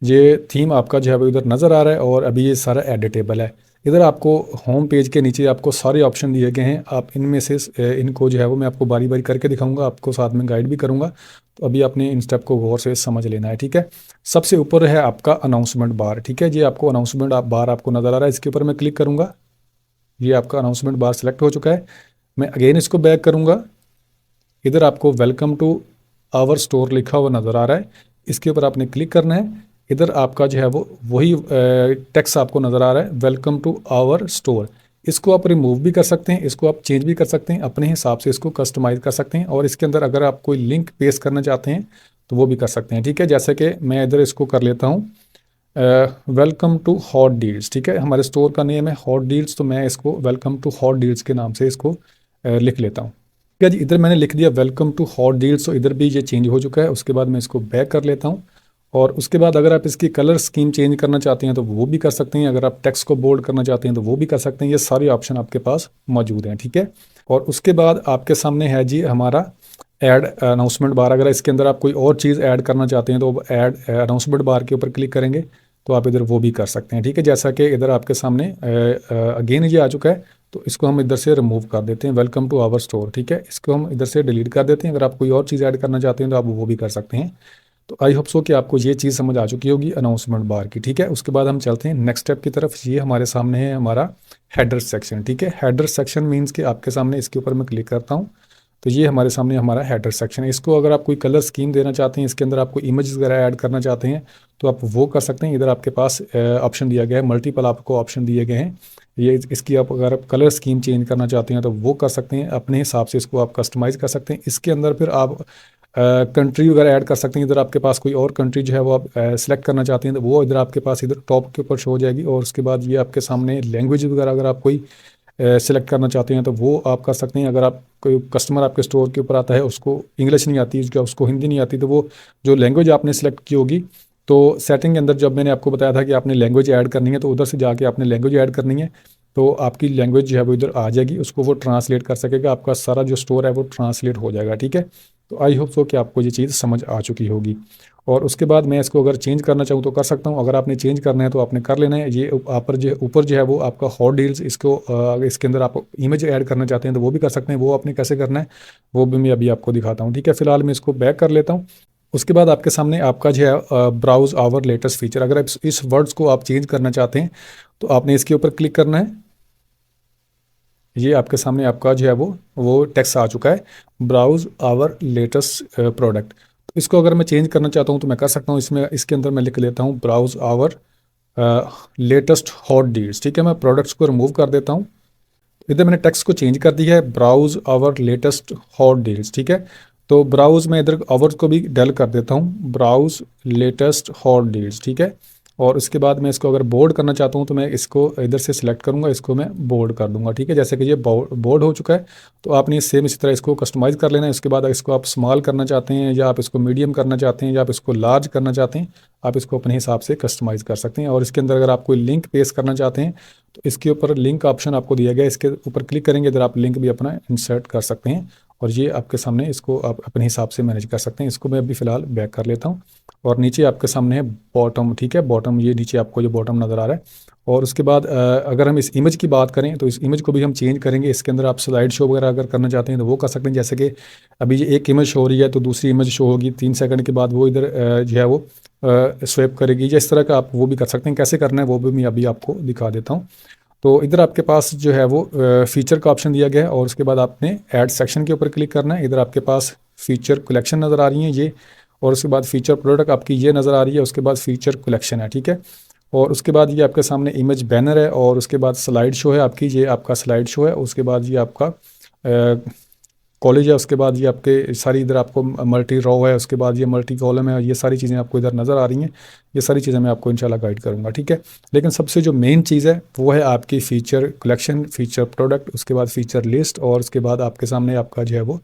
ये थीम आपका जो है वो इधर नज़र आ रहा है, और अभी ये सारा एडिटेबल है। इधर आपको होम पेज के नीचे आपको सारे ऑप्शन दिए गए हैं, आप इनमें से इनको जो है वो मैं आपको बारी बारी करके दिखाऊंगा, आपको साथ में गाइड भी करूंगा। तो अभी आपने इन स्टेप को गौर से समझ लेना है। ठीक है, सबसे ऊपर है आपका अनाउंसमेंट बार। ठीक है, ये आपको अनाउंसमेंट बार आपको नज़र आ रहा है, इसके ऊपर मैं क्लिक करूँगा, ये आपका अनाउंसमेंट बार सेलेक्ट हो चुका है। मैं अगेन इसको बैक करूँगा, इधर आपको वेलकम टू आवर स्टोर लिखा हुआ नज़र आ रहा है, इसके ऊपर आपने क्लिक करना है। इधर आपका जो है वो वही टेक्स्ट आपको नज़र आ रहा है, वेलकम टू आवर स्टोर। इसको आप रिमूव भी कर सकते हैं, इसको आप चेंज भी कर सकते हैं, अपने हिसाब से इसको कस्टमाइज़ कर सकते हैं। और इसके अंदर अगर आप कोई लिंक पेस्ट करना चाहते हैं तो वो भी कर सकते हैं। ठीक है, जैसे कि मैं इधर इसको कर लेता हूँ वेलकम टू हॉट डील्स। ठीक है, हमारे स्टोर का नेम है हॉट डील्स, तो मैं इसको वेलकम टू हॉट डील्स के नाम से इसको लिख लेता हूँ। ठीक है जी, इधर मैंने लिख दिया वेलकम टू हॉट डील्स, तो इधर भी ये चेंज हो चुका है। उसके बाद मैं इसको बैक कर लेता हूँ, और उसके बाद अगर आप इसकी कलर स्कीम चेंज करना चाहते हैं तो वो भी कर सकते हैं, अगर आप टेक्स्ट को बोल्ड करना चाहते हैं तो वो भी कर सकते हैं। ये सारे ऑप्शन आपके पास मौजूद हैं। ठीक है, और उसके बाद आपके सामने है जी हमारा ऐड अनाउंसमेंट बार। अगर इसके अंदर आप कोई और चीज़ ऐड करना चाहते हैं तो ऐड अनाउंसमेंट बार के ऊपर क्लिक करेंगे तो आप इधर वो भी कर सकते हैं। ठीक है, जैसा कि इधर आपके सामने अगेन ये आ चुका है, तो इसको हम इधर से रिमूव कर देते हैं, वेलकम टू आवर स्टोर। ठीक है, इसको हम इधर से डिलीट कर देते हैं। अगर आप कोई और चीज़ ऐड करना चाहते हैं तो आप वो भी कर सकते हैं। तो आई होप सो कि आपको ये चीज़ समझ आ चुकी होगी अनाउंसमेंट बार की। ठीक है, उसके बाद हम चलते हैं नेक्स्ट स्टेप की तरफ। ये हमारे सामने है हमारा हेडर सेक्शन। ठीक है, हेडर सेक्शन मीन्स कि आपके सामने इसके ऊपर मैं क्लिक करता हूँ तो ये हमारे सामने हमारा हेडर सेक्शन है। इसको अगर आप कोई कलर स्कीम देना चाहते हैं, इसके अंदर आपको इमेजेस वगैरह ऐड करना चाहते हैं तो आप वो कर सकते हैं। इधर आपके पास ऑप्शन दिया गया है, मल्टीपल आपको ऑप्शन दिए गए हैं। ये इसकी आप अगर आप कलर स्कीम चेंज करना चाहते हैं तो वो कर सकते हैं, अपने हिसाब से इसको आप कस्टमाइज़ कर सकते हैं। इसके अंदर फिर आप कंट्री वगैरह ऐड कर सकते हैं। इधर आपके पास कोई और कंट्री जो है वो आप सेलेक्ट करना चाहते हैं तो वो इधर आपके पास इधर टॉप के ऊपर शो हो जाएगी। और उसके बाद ये आपके सामने लैंग्वेज वगैरह अगर आप कोई सेलेक्ट करना चाहते हैं तो वो आप कर सकते हैं। अगर आप कोई कस्टमर आपके स्टोर के ऊपर आता है, उसको इंग्लिश नहीं आती, उसको हिंदी नहीं आती, तो वो जो लैंग्वेज आपने सेलेक्ट की होगी, तो सेटिंग के अंदर जब मैंने आपको बताया था कि आपने लैंग्वेज ऐड करनी है, तो उधर से जाके आपने लैंग्वेज ऐड करनी है, तो आपकी लैंग्वेज जो है वो इधर आ जाएगी, उसको वो ट्रांसलेट कर सकेगा, आपका सारा जो स्टोर है वो ट्रांसलेट हो जाएगा। ठीक है, तो आई होप सो कि आपको ये चीज़ समझ आ चुकी होगी। और उसके बाद मैं इसको अगर चेंज करना चाहूँ तो कर सकता हूँ। अगर आपने चेंज करना है तो आपने कर लेना है। ये ऊपर जो है वो आपका हॉट डील्स, इसको इसके अंदर आप इमेज ऐड करना चाहते हैं तो वो भी कर सकते हैं। वो आपने कैसे करना है वो भी मैं अभी आपको दिखाता हूँ। ठीक है, फिलहाल मैं इसको बैक कर लेता हूँ। उसके बाद आपके सामने आपका जो है ब्राउज आवर लेटेस्ट फीचर, अगर इस वर्ड्स को आप चेंज करना चाहते हैं तो आपने इसके ऊपर क्लिक करना है। ये आपके सामने आपका जो है वो टेक्स्ट आ चुका है, ब्राउज आवर लेटेस्ट प्रोडक्ट। तो इसको अगर मैं चेंज करना चाहता हूँ तो मैं कर सकता हूँ। इसमें इसके अंदर मैं लिख लेता हूँ browse our latest hot deals. ठीक है, मैं प्रोडक्ट्स को रिमूव कर देता हूँ। इधर मैंने टेक्स्ट को चेंज कर दिया है, browse our latest hot deals. ठीक है, तो ब्राउज में इधर आवर को भी डल कर देता हूँ, ब्राउज लेटेस्ट हॉट डील्स। ठीक है, और उसके बाद मैं इसको अगर बोर्ड करना चाहता हूँ तो मैं इसको इधर से सिलेक्ट करूँगा, इसको मैं बोर्ड कर दूंगा। ठीक है, जैसे कि ये बोर्ड हो चुका है। तो आपने सेम इसी तरह इसको कस्टमाइज़ कर लेना है। इसके बाद इसको आप स्मॉल करना चाहते हैं, या आप इसको मीडियम करना चाहते हैं, या आप इसको लार्ज करना चाहते हैं, आप इसको अपने हिसाब से कस्टमाइज़ कर सकते हैं। और इसके अंदर अगर आप कोई लिंक पेस्ट करना चाहते हैं तो इसके ऊपर लिंक ऑप्शन आपको दिया गया है, इसके ऊपर क्लिक करेंगे, इधर आप लिंक भी अपना इंसर्ट कर सकते हैं और ये आपके सामने इसको आप अपने हिसाब से मैनेज कर सकते हैं। इसको मैं अभी फ़िलहाल बैक कर लेता हूँ। और नीचे आपके सामने है बॉटम, ठीक है, बॉटम, ये नीचे आपको जो बॉटम नज़र आ रहा है। और उसके बाद अगर हम इस इमेज की बात करें तो इस इमेज को भी हम चेंज करेंगे। इसके अंदर आप स्लाइड शो वगैरह अगर करना चाहते हैं तो वो कर सकते हैं। जैसे कि अभी ये एक इमेज शो हो रही है तो दूसरी इमेज शो होगी 3 सेकंड के बाद, वो इधर जो है वो स्वेप करेगी, या इस तरह का आप वो भी कर सकते हैं। कैसे करना है वो भी मैं अभी आपको दिखा देता हूँ। तो इधर आपके पास जो है वो फीचर का ऑप्शन दिया गया है, और उसके बाद आपने ऐड सेक्शन के ऊपर क्लिक करना है। इधर आपके पास फीचर कलेक्शन नज़र आ रही है ये, और उसके बाद फीचर प्रोडक्ट आपकी ये नज़र आ रही है, उसके बाद फीचर कलेक्शन है, ठीक है। और उसके बाद ये आपके सामने इमेज बैनर है, और उसके बाद स्लाइड शो है आपकी, ये आपका स्लाइड शो है। उसके बाद ये आपका कॉलेज है, उसके बाद ये आपके सारी इधर आपको मल्टी रो है, उसके बाद ये मल्टी कॉलम है, ये सारी चीज़ें आपको इधर नज़र आ रही हैं। ये सारी चीज़ें मैं आपको इंशाल्लाह गाइड करूँगा, ठीक है। लेकिन सबसे जो मेन चीज़ है वो है आपकी फ़ीचर कलेक्शन, फ़ीचर प्रोडक्ट, उसके बाद फ़ीचर लिस्ट, और उसके बाद आपके सामने आपका जो है वो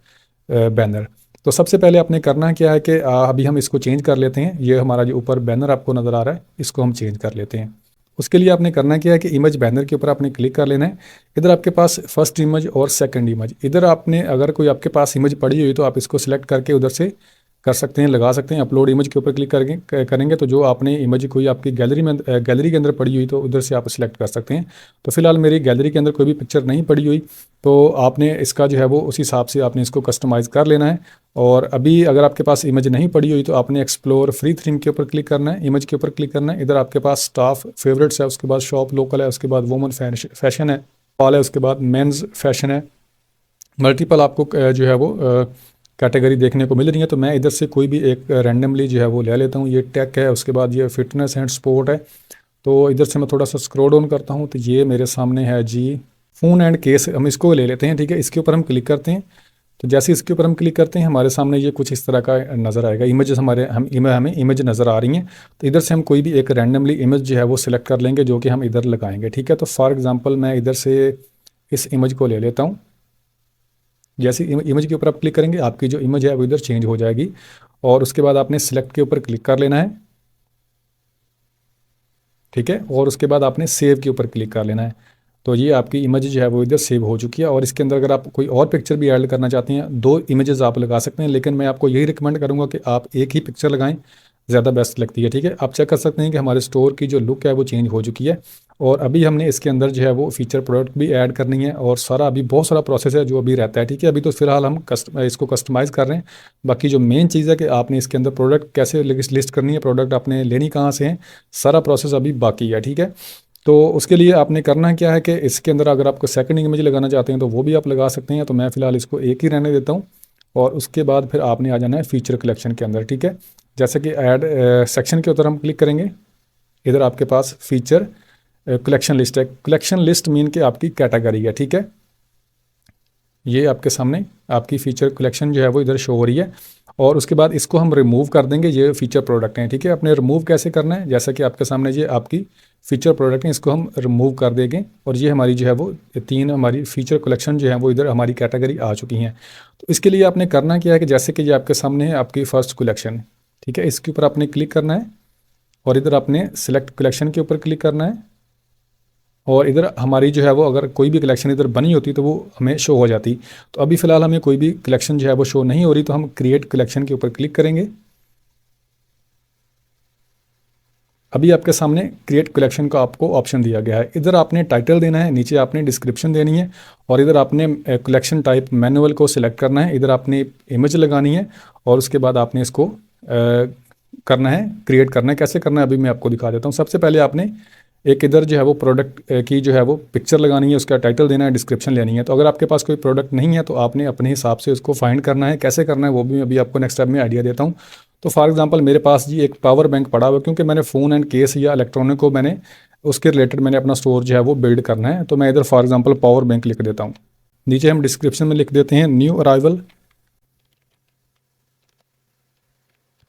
बैनर। तो सबसे पहले आपने करना क्या है कि अभी हम इसको चेंज कर लेते हैं। ये हमारा जो ऊपर बैनर आपको नज़र आ रहा है, इसको हम चेंज कर लेते हैं। उसके लिए आपने करना क्या है कि इमेज बैनर के ऊपर आपने क्लिक कर लेना है। इधर आपके पास फर्स्ट इमेज और सेकंड इमेज, इधर आपने अगर कोई आपके पास इमेज पड़ी हुई तो आप इसको सिलेक्ट करके उधर से कर सकते हैं, लगा सकते हैं। अपलोड इमेज के ऊपर क्लिक करेंगे तो जो आपने इमेज कोई आपकी गैलरी में गैलरी के अंदर पड़ी हुई तो उधर से आप सिलेक्ट कर सकते हैं। तो फिलहाल मेरी गैलरी के अंदर कोई भी पिक्चर नहीं पड़ी हुई, तो आपने इसका जो है वो उस हिसाब से आपने इसको कस्टमाइज़ कर लेना है। और अभी अगर आपके पास इमेज नहीं पड़ी हुई तो आपने एक्सप्लोर फ्री थीम के ऊपर क्लिक करना है, इमेज के ऊपर क्लिक करना है। इधर आपके पास स्टाफ फेवरेट्स है, उसके बाद शॉप लोकल है, उसके बाद वुमन फैशन है, ऑल है, उसके बाद मेंस फैशन है। मल्टीपल आपको जो है वो कैटेगरी देखने को मिल रही है। तो मैं इधर से कोई भी एक रैंडमली जो है वो ले लेता हूँ। ये टेक है, उसके बाद ये फिटनेस एंड स्पोर्ट है। तो इधर से मैं थोड़ा सा स्क्रॉल डाउन करता हूँ तो ये मेरे सामने है जी फ़ोन एंड केस, हम इसको ले लेते हैं, ठीक है। इसके ऊपर हम क्लिक करते हैं। तो जैसे इसके ऊपर हम क्लिक करते हैं हमारे सामने ये कुछ इस तरह का नज़र आएगा। इमेजेस हमें इमेज नज़र आ रही हैं। तो इधर से हम कोई भी एक रैंडमली इमेज जो है वो सिलेक्ट कर लेंगे जो कि हम इधर लगाएंगे, ठीक है। तो फॉर एग्जांपल मैं इधर से इस इमेज को ले लेता हूँ। जैसे इमेज के ऊपर आप क्लिक करेंगे आपकी जो इमेज है वो इधर चेंज हो जाएगी, और उसके बाद आपने सिलेक्ट के ऊपर क्लिक कर लेना है, ठीक है। और उसके बाद आपने सेव के ऊपर क्लिक कर लेना है। तो ये आपकी इमेज जो है वो इधर सेव हो चुकी है। और इसके अंदर अगर आप कोई और पिक्चर भी ऐड करना चाहते हैं, 2 इमेजेस आप लगा सकते हैं, लेकिन मैं आपको यही रिकमेंड करूँगा कि आप एक ही पिक्चर लगाएं, ज़्यादा बेस्ट लगती है, ठीक है। आप चेक कर सकते हैं कि हमारे स्टोर की जो लुक है वो चेंज हो चुकी है। और अभी हमने इसके अंदर जो है वो फीचर प्रोडक्ट भी ऐड करनी है, और सारा अभी बहुत सारा प्रोसेस है जो अभी रहता है, ठीक है। अभी तो फिलहाल हम इसको कस्टमाइज़ कर रहे हैं। बाकी जो मेन चीज़ है कि आपने इसके अंदर प्रोडक्ट कैसे लिस्ट करनी है, प्रोडक्ट आपने लेनी कहाँ से है, सारा प्रोसेस अभी बाकी है, ठीक है। तो उसके लिए आपने करना क्या है कि इसके अंदर अगर आपको सेकंड इमेज लगाना चाहते हैं तो वो भी आप लगा सकते हैं। तो मैं फ़िलहाल इसको एक ही रहने देता हूँ। और उसके बाद फिर आपने आ जाना है फीचर कलेक्शन के अंदर, ठीक है। जैसे कि ऐड सेक्शन के ऊपर हम क्लिक करेंगे, इधर आपके पास फीचर कलेक्शन लिस्ट है। कलेक्शन लिस्ट मीन कि आपकी कैटेगरी है, ठीक है। ये आपके सामने आपकी फ़ीचर कलेक्शन जो है वो इधर शो हो रही है। और उसके बाद इसको हम रिमूव कर देंगे, ये फ़ीचर प्रोडक्ट हैं, ठीक है। अपने रिमूव कैसे करना है, जैसा कि आपके सामने ये आपकी फ़ीचर प्रोडक्ट हैं, इसको हम रिमूव कर देंगे। और ये हमारी जो है वो 3 हमारी फ़ीचर कलेक्शन जो है वो इधर हमारी कैटेगरी आ चुकी हैं। तो इसके लिए आपने करना क्या है कि जैसे कि ये आपके सामने है आपकी फ़र्स्ट कलेक्शन, ठीक है, इसके ऊपर आपने क्लिक करना है, और इधर आपने सेलेक्ट कलेक्शन के ऊपर क्लिक करना है। और इधर हमारी जो है वो अगर कोई भी कलेक्शन इधर बनी होती तो वो हमें शो हो जाती। तो अभी फ़िलहाल हमें कोई भी कलेक्शन जो है वो शो नहीं हो रही, तो हम क्रिएट कलेक्शन के ऊपर क्लिक करेंगे। अभी आपके सामने क्रिएट कलेक्शन का आपको ऑप्शन दिया गया है। इधर आपने टाइटल देना है, नीचे आपने डिस्क्रिप्शन देनी है, और इधर आपने कलेक्शन टाइप मैनुअल को सिलेक्ट करना है। इधर आपने इमेज लगानी है, और उसके बाद आपने इसको करना है, क्रिएट करना है। कैसे करना है अभी मैं आपको दिखा देता हूँ। सबसे पहले आपने एक इधर जो है वो प्रोडक्ट की जो है वो पिक्चर लगानी है, उसका टाइटल देना है, डिस्क्रिप्शन लेनी है। तो अगर आपके पास कोई प्रोडक्ट नहीं है तो आपने अपने हिसाब से उसको फाइंड करना है। कैसे करना है वो भी अभी आपको नेक्स्ट स्टेप में आइडिया देता हूँ। तो फॉर एग्जांपल मेरे पास जी एक पावर बैंक पड़ा हुआ है, क्योंकि मैंने फ़ोन एंड केस या इलेक्ट्रॉनिक को मैंने उसके रिलेटेड मैंने अपना स्टोर जो है वो बिल्ड करना है। तो मैं इधर फॉर एग्जांपल पावर बैंक लिख देता हूँ। नीचे हम डिस्क्रिप्शन में लिख देते हैं न्यू अराइवल,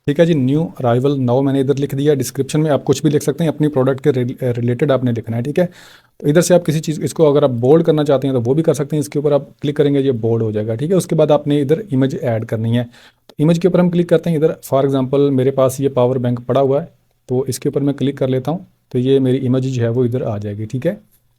ठीक है जी, न्यू अराइवल नाउ मैंने इधर लिख दिया। डिस्क्रिप्शन में आप कुछ भी लिख सकते हैं, अपनी प्रोडक्ट के रिलेटेड आपने लिखना है, ठीक है। तो इधर से आप किसी चीज़ इसको अगर आप बोल्ड करना चाहते हैं तो वो भी कर सकते हैं। इसके ऊपर आप क्लिक करेंगे ये बोल्ड हो जाएगा, ठीक है। उसके बाद आपने इधर इमेज ऐड करनी है। तो इमेज के ऊपर हम क्लिक करते हैं। इधर फॉर एग्जाम्पल मेरे पास ये पावर बैंक पड़ा हुआ है, तो इसके ऊपर मैं क्लिक कर लेता हूँ, तो ये मेरी इमेज जो है वो इधर आ जाएगी, ठीक है।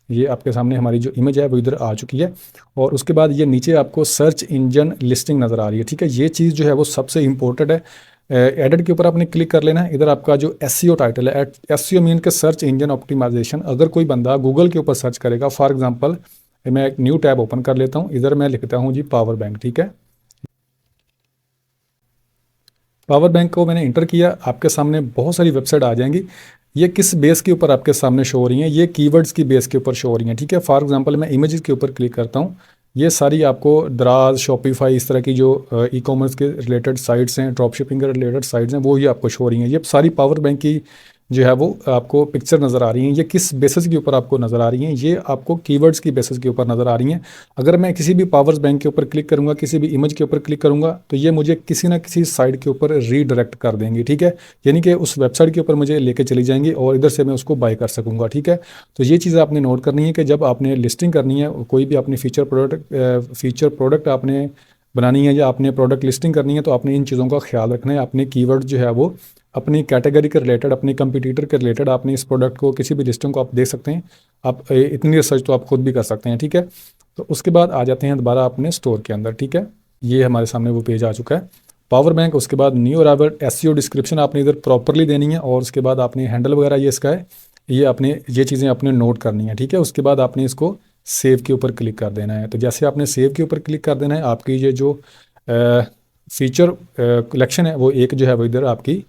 ये आपके सामने हमारी जो इमेज है वो इधर आ चुकी है। और उसके बाद ये नीचे आपको सर्च इंजन लिस्टिंग नज़र आ रही है, ठीक है। ये चीज़ जो है वो सबसे इंपॉर्टेंट है। एडिट के ऊपर आपने क्लिक कर लेना है। इधर आपका जो एसईओ टाइटल है, एसईओ मीन के सर्च इंजन ऑप्टिमाइजेशन। अगर कोई बंदा गूगल के ऊपर सर्च करेगा, फॉर एग्जांपल मैं एक न्यू टैब ओपन कर लेता हूँ, इधर मैं लिखता हूँ जी पावर बैंक, ठीक है। पावर बैंक को मैंने इंटर किया, आपके सामने बहुत सारी वेबसाइट आ जाएंगी। ये किस बेस के ऊपर आपके सामने शो हो रही हैं, ये कीवर्ड्स की बेस के ऊपर शो हो रही हैं, ठीक है। फॉर एग्जांपल मैं इमेजेस के ऊपर क्लिक करता हूँ, ये सारी आपको दराज, शॉपिफाई, इस तरह की जो ई कॉमर्स के रिलेटेड साइट्स हैं, ड्रॉप शिपिंग के रिलेटेड साइट्स हैं, वो ही आपको शो हो रही हैं। ये सारी पावर बैंक की जो है वो आपको पिक्चर नज़र आ रही हैं। ये किस बेसिस के ऊपर आपको नज़र आ रही हैं, ये आपको कीवर्ड्स की बेसिस के ऊपर नज़र आ रही हैं। अगर मैं किसी भी पावर बैंक के ऊपर क्लिक करूंगा, किसी भी इमेज के ऊपर क्लिक करूंगा, तो ये मुझे किसी ना किसी साइट के ऊपर रीडायरेक्ट कर देंगी, ठीक है। यानी कि उस वेबसाइट के ऊपर मुझे लेके चली जाएंगी और इधर से मैं उसको बाय कर सकूंगा, ठीक है। तो ये चीज़ आपने नोट करनी है कि जब आपने लिस्टिंग करनी है, कोई भी अपनी फीचर प्रोडक्ट आपने बनानी है या आपने प्रोडक्ट लिस्टिंग करनी है, तो आपने इन चीज़ों का ख्याल रखना है। अपने कीवर्ड जो है वो अपनी कैटेगरी के रिलेटेड, अपने कंपटीटर के रिलेटेड आपने इस प्रोडक्ट को, किसी भी लिस्टिंग को आप देख सकते हैं। आप इतनी रिसर्च तो आप खुद भी कर सकते हैं, ठीक है। तो उसके बाद आ जाते हैं दोबारा अपने स्टोर के अंदर, ठीक है। ये हमारे सामने वो पेज आ चुका है, पावर बैंक। उसके बाद न्यू अराइवल, एसईओ डिस्क्रिप्शन आपने इधर प्रॉपरली देनी है। और उसके बाद आपने हैंडल वगैरह ये इसका है, ये आपने ये चीज़ें आपने नोट करनी है, ठीक है। उसके बाद आपने इसको सेव के ऊपर क्लिक कर देना है। तो जैसे आपने सेव के ऊपर क्लिक कर देना है, आपकी ये जो फीचर कलेक्शन है वो एक जो है वो इधर आपकी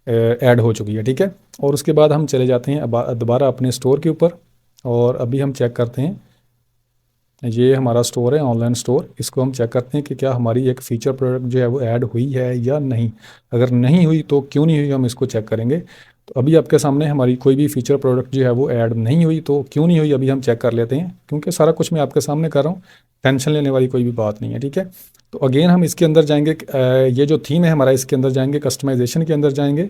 ऐड हो चुकी है, ठीक है। और उसके बाद हम चले जाते हैं दोबारा अपने स्टोर के ऊपर, और अभी हम चेक करते हैं, ये हमारा स्टोर है, ऑनलाइन स्टोर। इसको हम चेक करते हैं कि क्या हमारी एक फ़ीचर प्रोडक्ट जो है वो ऐड हुई है या नहीं। अगर नहीं हुई तो क्यों नहीं हुई, हम इसको चेक करेंगे। तो अभी आपके सामने हमारी कोई भी फ़ीचर प्रोडक्ट जो है वो ऐड नहीं हुई, तो क्यों नहीं हुई अभी हम चेक कर लेते हैं, क्योंकि सारा कुछ मैं आपके सामने कर रहा हूँ, टेंशन लेने वाली कोई भी बात नहीं है, ठीक है। तो अगेन हम इसके अंदर जाएंगे, ये जो थीम है हमारा, इसके अंदर जाएंगे, कस्टमाइजेशन के अंदर जाएंगे।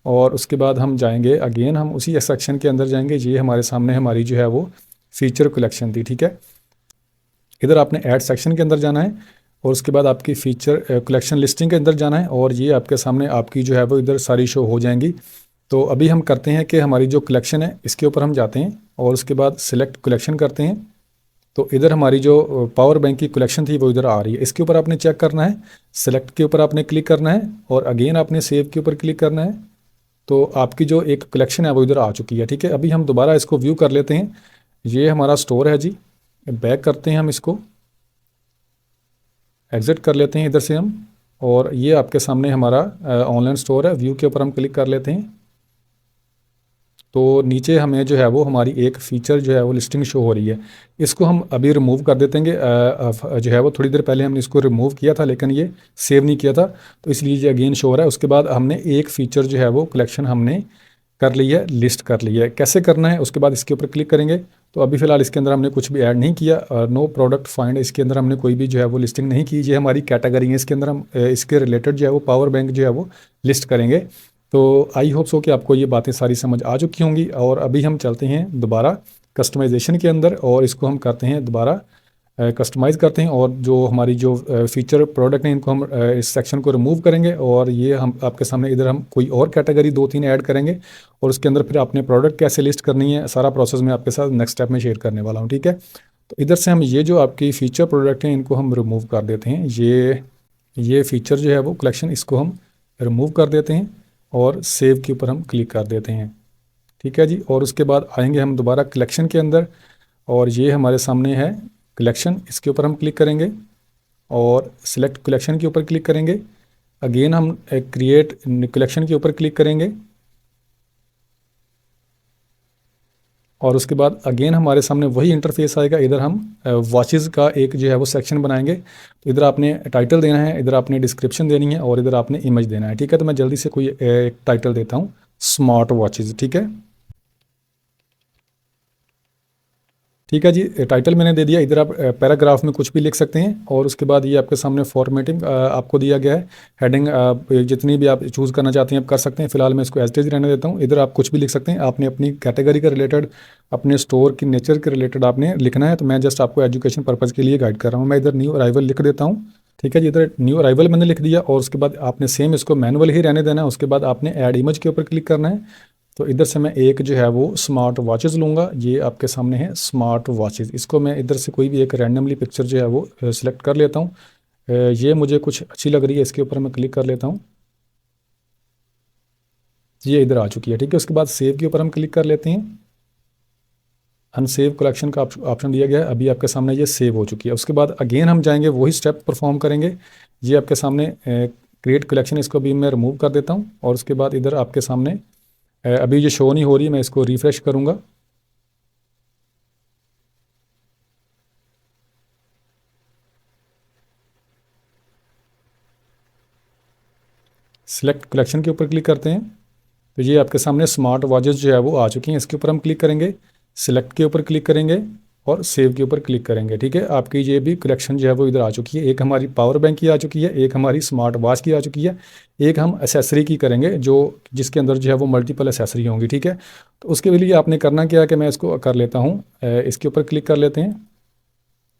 और उसके बाद हम जाएंगे अगेन, हम उसी सेक्शन के अंदर जाएंगे। ये हमारे सामने हमारी जो है वो फीचर कलेक्शन थी, ठीक है। इधर आपने ऐड सेक्शन के अंदर जाना है, और उसके बाद आपकी फ़ीचर कलेक्शन लिस्टिंग के अंदर जाना है, और ये आपके सामने आपकी जो है वो इधर सारी शो हो जाएंगी। तो अभी हम करते हैं कि हमारी जो कलेक्शन है इसके ऊपर हम जाते हैं, और उसके बाद सिलेक्ट कलेक्शन करते हैं। तो इधर हमारी जो पावर बैंक की कलेक्शन थी वो इधर आ रही है, इसके ऊपर आपने चेक करना है। सेलेक्ट के ऊपर आपने क्लिक करना है, और अगेन आपने सेव के ऊपर क्लिक करना है। तो आपकी जो एक कलेक्शन है वो इधर आ चुकी है, ठीक है। अभी हम दोबारा इसको व्यू कर लेते हैं। ये हमारा स्टोर है जी, बैक करते हैं हम इसको, एग्ज़िट कर लेते हैं इधर से हम। और ये आपके सामने हमारा ऑनलाइन स्टोर है, व्यू के ऊपर हम क्लिक कर लेते हैं। तो नीचे हमें जो है वो हमारी एक फ़ीचर जो है वो लिस्टिंग शो हो रही है। इसको हम अभी रिमूव कर देते हैं। जो है वो थोड़ी देर पहले हमने इसको रिमूव किया था, लेकिन ये सेव नहीं किया था, तो इसलिए ये अगेन शो हो रहा है। उसके बाद हमने एक फ़ीचर जो है वो कलेक्शन हमने कर ली है, लिस्ट कर ली है। कैसे करना है, उसके बाद इसके ऊपर क्लिक करेंगे। तो अभी फ़िलहाल इसके अंदर हमने कुछ भी ऐड नहीं किया, नो प्रोडक्ट फाइंड, इसके अंदर हमने कोई भी जो है वो लिस्टिंग नहीं की। ये हमारी कैटेगरी है, इसके अंदर हम इसके रिलेटेड जो है वो पावर बैंक जो है वो लिस्ट करेंगे। तो आई होप सो कि आपको ये बातें सारी समझ आ चुकी होंगी। और अभी हम चलते हैं दोबारा कस्टमाइजेशन के अंदर, और इसको हम करते हैं दोबारा कस्टमाइज़ करते हैं। और जो हमारी जो फीचर प्रोडक्ट हैं इनको हम इस सेक्शन को रिमूव करेंगे, और ये हम आपके सामने इधर हम कोई और कैटेगरी 2-3 ऐड करेंगे, और उसके अंदर फिर आपने प्रोडक्ट कैसे लिस्ट करनी है, सारा प्रोसेस मैं आपके साथ नेक्स्ट स्टेप में शेयर करने वाला हूँ, ठीक है। तो इधर से हम ये जो आपकी फ़ीचर प्रोडक्ट हैं इनको हम रिमूव कर देते हैं। ये फ़ीचर जो है वो कलेक्शन, इसको हम रिमूव कर देते हैं, और सेव के ऊपर हम क्लिक कर देते हैं, ठीक है जी। और उसके बाद आएंगे हम दोबारा कलेक्शन के अंदर, और ये हमारे सामने है कलेक्शन, इसके ऊपर हम क्लिक करेंगे, और सिलेक्ट कलेक्शन के ऊपर क्लिक करेंगे। अगेन हम क्रिएट कलेक्शन के ऊपर क्लिक करेंगे, और उसके बाद अगेन हमारे सामने वही इंटरफेस आएगा। इधर हम वॉचेज़ का एक जो है वो सेक्शन बनाएंगे। तो इधर आपने टाइटल देना है, इधर आपने डिस्क्रिप्शन देनी है, और इधर आपने इमेज देना है, ठीक है। तो मैं जल्दी से कोई एक टाइटल देता हूँ, स्मार्ट वॉचेज़, ठीक है। ठीक है जी, टाइटल मैंने दे दिया। इधर आप पैराग्राफ में कुछ भी लिख सकते हैं, और उसके बाद ये आपके सामने फॉर्मेटिंग आपको दिया गया है। हेडिंग जितनी भी आप चूज़ करना चाहते हैं आप कर सकते हैं। फिलहाल मैं इसको एज इट इज़ रहने देता हूँ। इधर आप कुछ भी लिख सकते हैं, आपने अपनी कैटेगरी के रिलेटेड, अपने स्टोर की नेचर के रिलेटेड आपने लिखना है। तो मैं जस्ट आपको एजुकेशन पर्पज़ के लिए गाइड कर रहा हूँ। मैं इधर न्यू अराइवल लिख देता हूँ, ठीक है जी। इधर न्यू अराइवल मैंने लिख दिया, और उसके बाद आपने सेम इसको मैनुअल ही रहने देना है। उसके बाद आपने ऐड इमेज के ऊपर क्लिक करना है, तो इधर से मैं एक जो है वो स्मार्ट वॉचेज़ लूँगा। ये आपके सामने है स्मार्ट वॉचेज़। इसको मैं इधर से कोई भी एक रैंडमली पिक्चर जो है वो सिलेक्ट कर लेता हूँ। ये मुझे कुछ अच्छी लग रही है, इसके ऊपर मैं क्लिक कर लेता हूँ। ये इधर आ चुकी है, ठीक है। उसके बाद सेव के ऊपर हम क्लिक कर लेते हैं। अनसेव कलेक्शन का ऑप्शन दिया गया है, अभी आपके सामने ये सेव हो चुकी है। उसके बाद अगेन हम जाएंगे, वही स्टेप परफॉर्म करेंगे। ये आपके सामने क्रिएट कलेक्शन, इसको भी मैं रिमूव कर देता हूँ। और उसके बाद इधर आपके सामने अभी ये शो नहीं हो रही, मैं इसको रिफ़्रेश करूँगा। सिलेक्ट कलेक्शन के ऊपर क्लिक करते हैं, तो ये आपके सामने स्मार्ट वॉचेस जो है वो आ चुकी हैं। इसके ऊपर हम क्लिक करेंगे, सिलेक्ट के ऊपर क्लिक करेंगे और सेव के ऊपर क्लिक करेंगे, ठीक है। आपकी ये भी कलेक्शन जो है वो इधर आ चुकी है। एक हमारी पावर बैंक की आ चुकी है, एक हमारी स्मार्ट वॉच की आ चुकी है, एक हम एसेसरी की करेंगे जो जिसके अंदर जो है वो मल्टीपल एसेसरी होंगी, ठीक है। तो उसके लिए आपने करना क्या है कि मैं इसको कर लेता हूँ, इसके ऊपर क्लिक कर लेते हैं।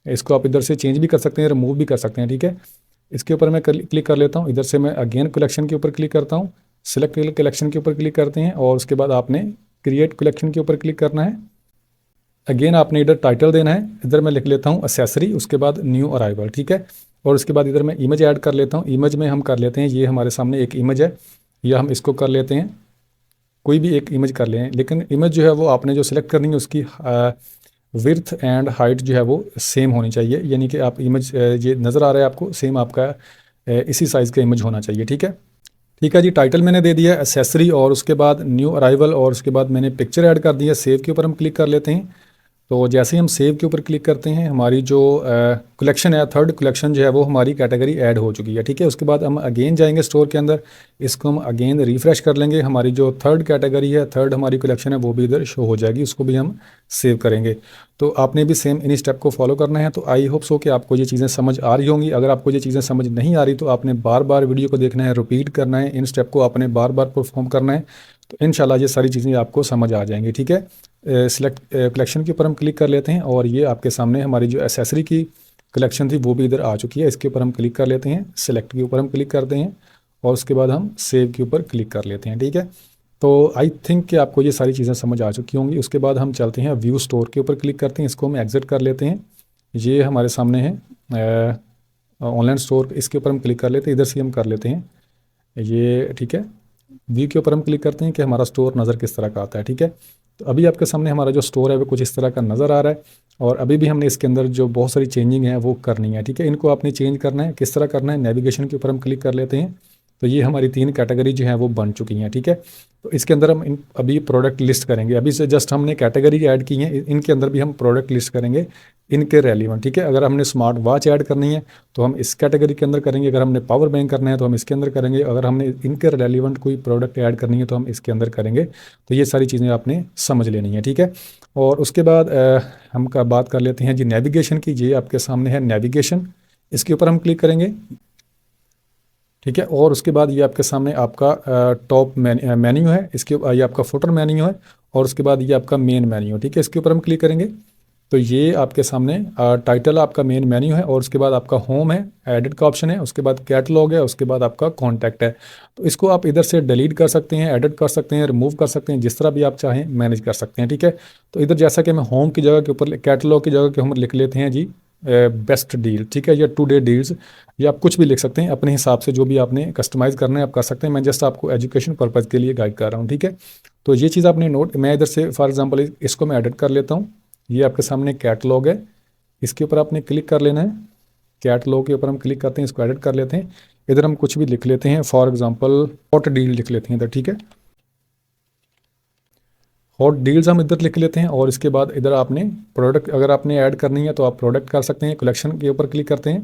इसको आप इधर से चेंज भी कर सकते हैं, रिमूव भी कर सकते हैं, ठीक है। इसके ऊपर मैं क्लिक कर लेता हूँ। इधर से मैं अगेन कलेक्शन के ऊपर क्लिक करता हूँ, सिलेक्ट कलेक्शन के ऊपर क्लिक करते हैं और उसके बाद आपने क्रिएट कलेक्शन के ऊपर क्लिक करना है। अगेन आपने इधर टाइटल देना है, इधर मैं लिख लेता हूँ एसेसरी, उसके बाद न्यू अराइवल, ठीक है। और उसके बाद इधर मैं इमेज ऐड कर लेता हूँ। इमेज में हम कर लेते हैं, ये हमारे सामने एक इमेज है, या हम इसको कर लेते हैं, कोई भी एक इमेज कर लें। लेकिन इमेज जो है वो आपने जो सिलेक्ट करनी है उसकी विड्थ एंड हाइट जो है वो सेम होनी चाहिए, यानी कि आप इमेज ये नज़र आ रहा है आपको सेम, आपका इसी साइज़ का इमेज होना चाहिए, ठीक है। ठीक है जी, टाइटल मैंने दे दिया एसेसरी और उसके बाद न्यू अराइवल और उसके बाद मैंने पिक्चर ऐड कर दी है। सेव के ऊपर हम क्लिक कर लेते हैं। तो जैसे ही हम सेव के ऊपर क्लिक करते हैं, हमारी जो कलेक्शन है, थर्ड कलेक्शन जो है वो हमारी कैटेगरी ऐड हो चुकी है, ठीक है। उसके बाद हम अगेन जाएंगे स्टोर के अंदर, इसको हम अगेन रिफ़्रेश कर लेंगे। हमारी जो थर्ड कैटेगरी है, थर्ड हमारी कलेक्शन है, वो भी इधर शो हो जाएगी, उसको भी हम सेव करेंगे। तो आपने भी सेम इन्हीं स्टेप को फॉलो करना है। तो आई होप सो कि आपको ये चीज़ें समझ आ रही होंगी। अगर आपको ये चीज़ें समझ नहीं आ रही तो आपने बार बार वीडियो को देखना है, रिपीट करना है, इन स्टेप को आपने बार बार परफॉर्म करना है। तो इंशाल्लाह ये सारी चीज़ें आपको समझ आ जाएंगी, ठीक है। सिलेक्ट कलेक्शन के ऊपर हम क्लिक कर लेते हैं और ये आपके सामने हमारी जो एसेसरी की कलेक्शन थी वो भी इधर आ चुकी है। इसके ऊपर हम क्लिक कर लेते हैं, सिलेक्ट के ऊपर हम क्लिक करते हैं और उसके बाद हम सेव के ऊपर क्लिक कर लेते हैं, ठीक है। तो आई थिंक कि आपको ये सारी चीज़ें समझ आ चुकी होंगी। उसके बाद हम चलते हैं व्यू स्टोर के ऊपर क्लिक करते हैं, इसको हम एग्जिट कर लेते हैं। ये हमारे सामने है ऑनलाइन स्टोर, इसके ऊपर हम क्लिक कर लेते हैं, इधर से हम कर लेते हैं ये, ठीक है। व्यू के ऊपर हम क्लिक करते हैं कि हमारा स्टोर नज़र किस तरह का आता है, ठीक है। तो अभी आपके सामने हमारा जो स्टोर है वो कुछ इस तरह का नज़र आ रहा है और अभी भी हमने इसके अंदर जो बहुत सारी चेंजिंग है वो करनी है, ठीक है। इनको आपने चेंज करना है, किस तरह करना है, नेविगेशन के ऊपर हम क्लिक कर लेते हैं। तो ये हमारी तीन कैटेगरी जो है वो बन चुकी हैं, ठीक है। तो इसके अंदर हम अभी प्रोडक्ट लिस्ट करेंगे। अभी से जस्ट हमने कैटेगरी ऐड की है, इनके अंदर भी हम प्रोडक्ट लिस्ट करेंगे इनके रेलिवेंट, ठीक है। अगर हमने स्मार्ट वॉच ऐड करनी है तो हम इस कैटेगरी के अंदर करेंगे, अगर हमने पावर बैंक करना है तो हम इसके अंदर करेंगे, अगर हमने इनके रेलिवेंट कोई प्रोडक्ट ऐड करनी है तो हम इसके अंदर करेंगे। तो ये सारी चीज़ें आपने समझ लेनी है, ठीक है। और उसके बाद हम का बात कर लेते हैं जी नेविगेशन की। ये आपके सामने है नेविगेशन, इसके ऊपर हम क्लिक करेंगे, ठीक है। और उसके बाद ये आपके सामने आपका टॉप मेन्यू है, इसके ये आपका फुटर मेन्यू है और उसके बाद ये आपका मेन मेन्यू, ठीक है। इसके ऊपर हम क्लिक करेंगे तो ये आपके सामने टाइटल आपका मेन मेन्यू है और उसके बाद आपका होम है, एडिट का ऑप्शन है, उसके बाद कैटलॉग है, उसके बाद आपका कॉन्टैक्ट है। तो इसको आप इधर से डिलीट कर सकते हैं, एडिट कर सकते हैं, रिमूव कर सकते हैं, जिस तरह भी आप चाहें मैनेज कर सकते हैं, ठीक है। तो इधर जैसा कि मैं होम की जगह के ऊपर कैटलॉग की जगह के हम लिख लेते हैं जी बेस्ट डील, ठीक है, या टुडे डील्स, या आप कुछ भी लिख सकते हैं अपने हिसाब से, जो भी आपने कस्टमाइज़ करना है आप कर सकते हैं। मैं जस्ट आपको एजुकेशन पर्पज़ के लिए गाइड कर रहा हूँ, ठीक है। तो ये चीज़ आपने नोट, मैं इधर से फॉर एग्जांपल इसको मैं एडिट कर लेता हूँ। ये आपके सामने कैटलॉग है, इसके ऊपर आपने क्लिक कर लेना है। कैटलॉग के ऊपर हम क्लिक करते हैं, इसको एडिट कर लेते हैं। इधर हम कुछ भी लिख लेते हैं, फॉर एग्जांपल हॉट डील लिख लेते हैं इधर, ठीक है। हॉट डील्स हम इधर लिख लेते हैं और इसके बाद इधर आपने प्रोडक्ट अगर आपने ऐड करनी है तो आप प्रोडक्ट कर सकते हैं। कलेक्शन के ऊपर क्लिक करते हैं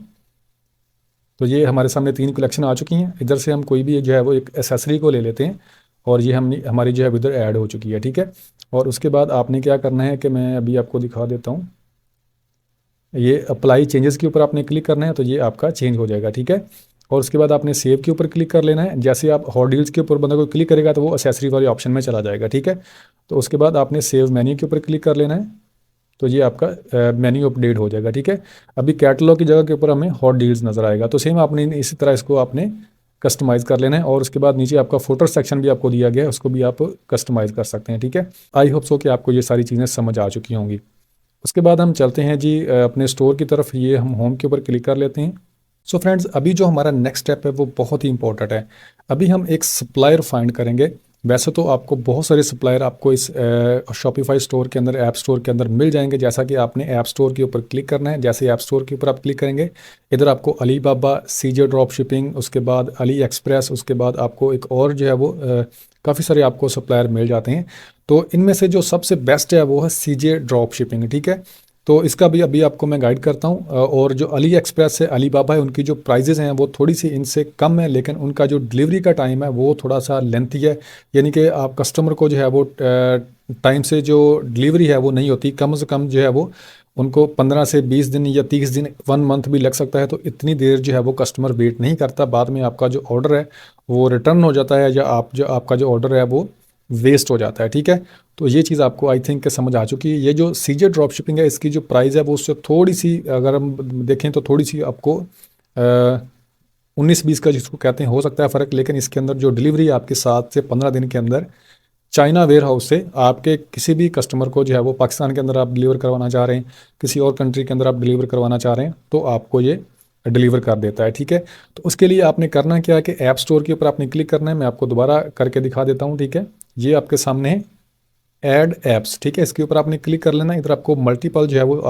तो ये हमारे सामने तीन कलेक्शन आ चुकी हैं। इधर से हम कोई भी जो है वो एक एसेसरी को ले लेते हैं और ये हम हमारी जो है इधर ऐड हो चुकी है, ठीक है। और उसके बाद आपने क्या करना है कि मैं अभी आपको दिखा देता हूँ, ये अप्लाई चेंजेस के ऊपर आपने क्लिक करना है तो ये आपका चेंज हो जाएगा, ठीक है। और उसके बाद आपने सेव के ऊपर क्लिक कर लेना है। जैसे आप हॉट डील्स के ऊपर बंदा कोई क्लिक करेगा तो वो एसेसरी वाले ऑप्शन में चला जाएगा, ठीक है। तो उसके बाद आपने सेव मेन्यू के ऊपर क्लिक कर लेना है तो ये आपका मेन्यू अपडेट हो जाएगा, ठीक है। अभी कैटलॉग की जगह के ऊपर हमें हॉट डील्स नज़र आएगा। तो सेम आपने इसी तरह इसको आपने कस्टमाइज़ कर लेना है। और उसके बाद नीचे आपका फोटो सेक्शन भी आपको दिया गया है, उसको भी आप कस्टमाइज़ कर सकते हैं। ठीक है, आई होप सो कि आपको ये सारी चीज़ें समझ आ चुकी होंगी। उसके बाद हम चलते हैं जी अपने स्टोर की तरफ। ये हम होम के ऊपर क्लिक कर लेते हैं। सो फ्रेंड्स, अभी जो हमारा नेक्स्ट स्टेप है वो बहुत ही इंपॉर्टेंट है। अभी हम एक सप्लायर फाइंड करेंगे। वैसे तो आपको बहुत सारे सप्लायर आपको इस शॉपिफाई स्टोर के अंदर, ऐप स्टोर के अंदर मिल जाएंगे। जैसा कि आपने ऐप स्टोर के ऊपर क्लिक करना है। जैसे ऐप स्टोर के ऊपर आप क्लिक करेंगे, इधर आपको अली बाबा, सीजे ड्रॉप शिपिंग, उसके बाद अली एक्सप्रेस, उसके बाद आपको एक और जो है वो काफ़ी सारे आपको सप्लायर मिल जाते हैं। तो इनमें से जो सबसे बेस्ट है वो है सीजे ड्रॉप शिपिंग। ठीक है, तो इसका भी अभी आपको मैं गाइड करता हूँ। और जो अली एक्सप्रेस है, अली बाबा है, उनकी जो प्राइजेज़ हैं वो थोड़ी सी इनसे कम है, लेकिन उनका जो डिलीवरी का टाइम है वो थोड़ा सा लेंथी है। यानी कि आप कस्टमर को जो है वो टाइम से जो डिलीवरी है वो नहीं होती। कम से कम जो है वो उनको 15 से 20 दिन या 30 दिन, 1 मंथ भी लग सकता है। तो इतनी देर जो है वो कस्टमर वेट नहीं करता। बाद में आपका जो ऑर्डर है वो रिटर्न हो जाता है, या आपका जो ऑर्डर है वो वेस्ट हो जाता है। ठीक है, तो ये चीज़ आपको आई थिंक समझ आ चुकी है। ये जो सीजे ड्रॉप शिपिंग है, इसकी जो प्राइस है वो उससे थोड़ी सी, अगर हम देखें तो थोड़ी सी आपको 19-20 का जिसको कहते हैं हो सकता है फ़र्क। लेकिन इसके अंदर जो डिलीवरी आपके 7 से 15 दिन के अंदर चाइना वेयर हाउस से आपके किसी भी कस्टमर को जो है वो पाकिस्तान के अंदर आप डिलीवर करवाना चाह रहे हैं, किसी और कंट्री के अंदर आप डिलीवर करवाना चाह रहे हैं, तो आपको ये डिलीवर कर देता है। ठीक है, तो उसके लिए आपने करना क्या है कि ऐप स्टोर के ऊपर आपने क्लिक करना है। मैं आपको दोबारा करके दिखा देता हूँ। ठीक है, ये आपके सामने है ऐड एप्स। ठीक है, इसके ऊपर आपने क्लिक कर लेना। इधर आपको मल्टीपल जो है वो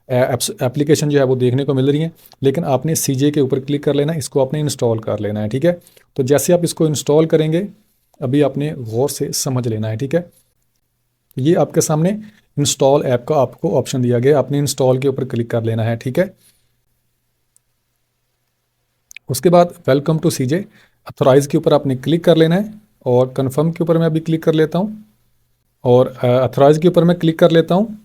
एप्स एप्लीकेशन जो है वो देखने को मिल रही हैं, लेकिन आपने सीजे के ऊपर क्लिक कर लेना है, इसको आपने इंस्टॉल कर लेना है। ठीक है, तो जैसे आप इसको इंस्टॉल करेंगे, अभी आपने गौर से समझ लेना है। ठीक है, ये आपके सामने इंस्टॉल ऐप का आपको ऑप्शन दिया गया, आपने इंस्टॉल के ऊपर क्लिक कर लेना है। ठीक है, उसके बाद वेलकम टू सीजे, अथोराइज के ऊपर आपने क्लिक कर लेना है, और कन्फर्म के ऊपर मैं अभी क्लिक कर लेता हूँ, और अथोराइज के ऊपर मैं क्लिक कर लेता हूँ।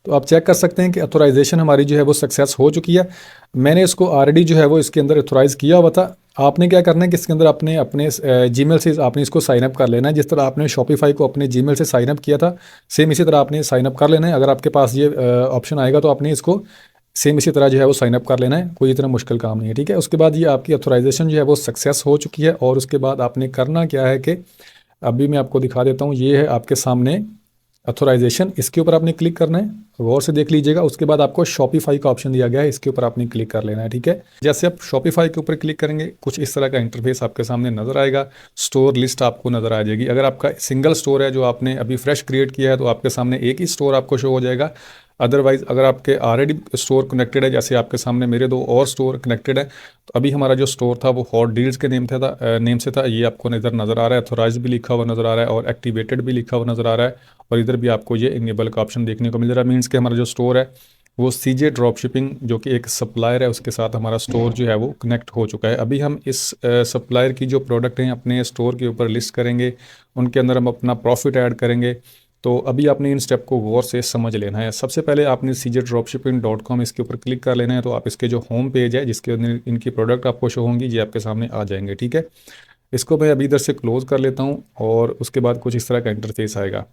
तो आप चेक कर सकते हैं कि अथोराइजेशन हमारी जो है वो सक्सेस हो चुकी है। मैंने इसको ऑलरेडी जो है वो इसके अंदर अथोराइज़ किया हुआ था। आपने क्या करना है कि इसके अंदर आपने अपने जीमेल से आपने इसको साइन अप कर लेना है। जिस तरह आपने शॉपिफाई को अपने जीमेल से साइन अप किया था, सेम इसी तरह आपने साइन अप कर लेना है। अगर आपके पास ये ऑप्शन आएगा तो आपने इसको सेम इसी तरह जो है वो साइन अप कर लेना है। कोई इतना मुश्किल काम नहीं है। ठीक है, उसके बाद ये आपकी अथोराइजेशन जो है वो सक्सेस हो चुकी है। और उसके बाद आपने करना क्या है कि अभी मैं आपको दिखा देता हूँ। ये है आपके सामने अथोराइजेशन, इसके ऊपर आपने क्लिक करना है, गौर से देख लीजिएगा। उसके बाद आपको शॉपिफाई का ऑप्शन दिया गया है, इसके ऊपर आपने क्लिक कर लेना है। ठीक है, जैसे आप शॉपिफाई के ऊपर क्लिक करेंगे, कुछ इस तरह का इंटरफेस आपके सामने नजर आएगा। स्टोर लिस्ट आपको नजर आ जाएगी। अगर आपका सिंगल स्टोर है जो आपने अभी फ्रेश क्रिएट किया है, तो आपके सामने एक ही स्टोर आपको शो हो जाएगा। अदरवाइज अगर आपके ऑलरेडी स्टोर कनेक्टेड है, जैसे आपके सामने मेरे 2 और स्टोर कनेक्टेड है, तो अभी हमारा जो स्टोर था वो हॉट डील्स के नेम से था। ये आपको इधर नज़र आ रहा है, अथोराइज भी लिखा हुआ नज़र आ रहा है, और एक्टिवेटेड भी लिखा हुआ नज़र आ रहा है। और इधर भी आपको ये इनेबल का ऑप्शन देखने को मिल रहा है। मीन्स कि हमारा जो स्टोर है वो सीजे ड्रॉप शिपिंग, जो कि एक सप्लायर है, उसके साथ हमारा स्टोर जो है वो कनेक्ट हो चुका है। अभी हम इस सप्लायर की जो प्रोडक्ट हैं अपने स्टोर के ऊपर लिस्ट करेंगे, उनके अंदर हम अपना प्रॉफिट ऐड करेंगे। तो अभी आपने इन स्टेप को गौर से समझ लेना है। सबसे पहले आपने cjdropshipping.com इसके ऊपर क्लिक कर लेना है। तो आप इसके जो होम पेज है, जिसके अंदर इनकी प्रोडक्ट आपको शो होंगी, ये आपके सामने आ जाएंगे। ठीक है, इसको मैं अभी इधर से क्लोज़ कर लेता हूँ, और उसके बाद कुछ इस तरह का इंटरफेस आएगा।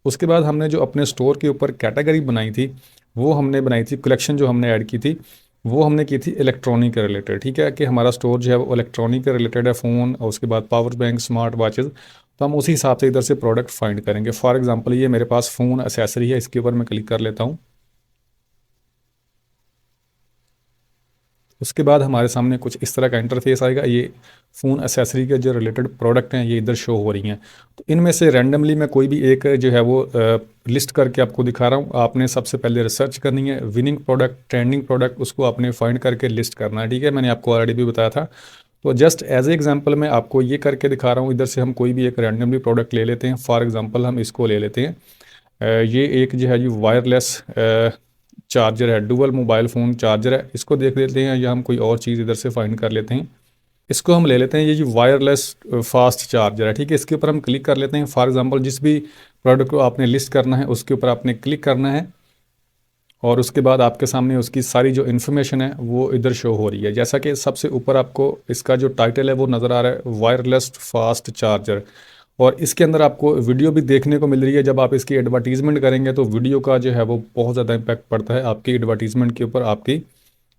उसके बाद हमने जो अपने स्टोर के ऊपर कैटेगरी बनाई थी, वो हमने बनाई थी, कलेक्शन जो हमने ऐड की थी वो हमने की थी इलेक्ट्रॉनिक के रिलेटेड। ठीक है, कि हमारा स्टोर जो है वो इलेक्ट्रॉनिक के रिलेटेड है, फ़ोन और उसके बाद पावर बैंक, स्मार्ट वॉचेज़। तो हम उसी हिसाब से इधर से प्रोडक्ट फाइंड करेंगे। फॉर एग्जांपल ये मेरे पास फ़ोन एसेसरी है, इसके ऊपर मैं क्लिक कर लेता हूँ। उसके बाद हमारे सामने कुछ इस तरह का इंटरफेस आएगा। ये फ़ोन एसेसरी के जो रिलेटेड प्रोडक्ट हैं ये इधर शो हो रही हैं। तो इनमें से रैंडमली मैं कोई भी एक जो है वो लिस्ट करके आपको दिखा रहा हूँ। आपने सबसे पहले रिसर्च करनी है, विनिंग प्रोडक्ट, ट्रेंडिंग प्रोडक्ट, उसको आपने फाइंड करके लिस्ट करना है। ठीक है, मैंने आपको ऑलरेडी भी बताया था। तो जस्ट एज ए एग्जांपल मैं आपको ये करके दिखा रहा हूँ। इधर से हम कोई भी एक रैंडमली प्रोडक्ट ले लेते हैं। फॉर एग्जांपल हम इसको ले लेते हैं, ये एक जो है जी वायरलेस चार्जर है, डुअल मोबाइल फ़ोन चार्जर है। इसको देख लेते हैं, या हम कोई और चीज़ इधर से फाइंड कर लेते हैं। इसको हम ले लेते हैं, ये जी वायरलेस फास्ट चार्जर है। ठीक है, इसके ऊपर हम क्लिक कर लेते हैं। फॉर एग्जांपल जिस भी प्रोडक्ट को आपने लिस्ट करना है उसके ऊपर आपने क्लिक करना है, और उसके बाद आपके सामने उसकी सारी जो इन्फॉर्मेशन है वो इधर शो हो रही है। जैसा कि सबसे ऊपर आपको इसका जो टाइटल है वो नज़र आ रहा है, वायरलेस फास्ट चार्जर। और इसके अंदर आपको वीडियो भी देखने को मिल रही है। जब आप इसकी एडवर्टीज़मेंट करेंगे तो वीडियो का जो है वो बहुत ज़्यादा इम्पैक्ट पड़ता है आपकी एडवर्टीज़मेंट के ऊपर, आपकी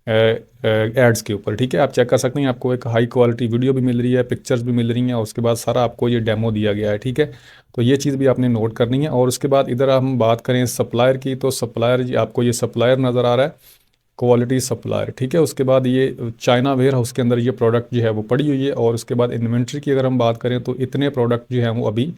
एड्स के ऊपर, ठीक है। आप चेक कर सकते हैं, आपको एक हाई क्वालिटी वीडियो भी मिल रही है, पिक्चर्स भी मिल रही हैं, और उसके बाद सारा आपको ये डेमो दिया गया है, ठीक है। तो ये चीज़ भी आपने नोट करनी है। और उसके बाद इधर हम बात करें सप्लायर की, तो सप्लायर आपको ये सप्लायर नज़र आ रहा है, क्वालिटी सप्लायर, ठीक है। उसके बाद ये चाइना वेयर हाउस के अंदर ये प्रोडक्ट जो है वो पड़ी हुई है। और उसके बाद इन्वेंट्री की अगर हम बात करें तो इतने प्रोडक्ट जो है वो अभी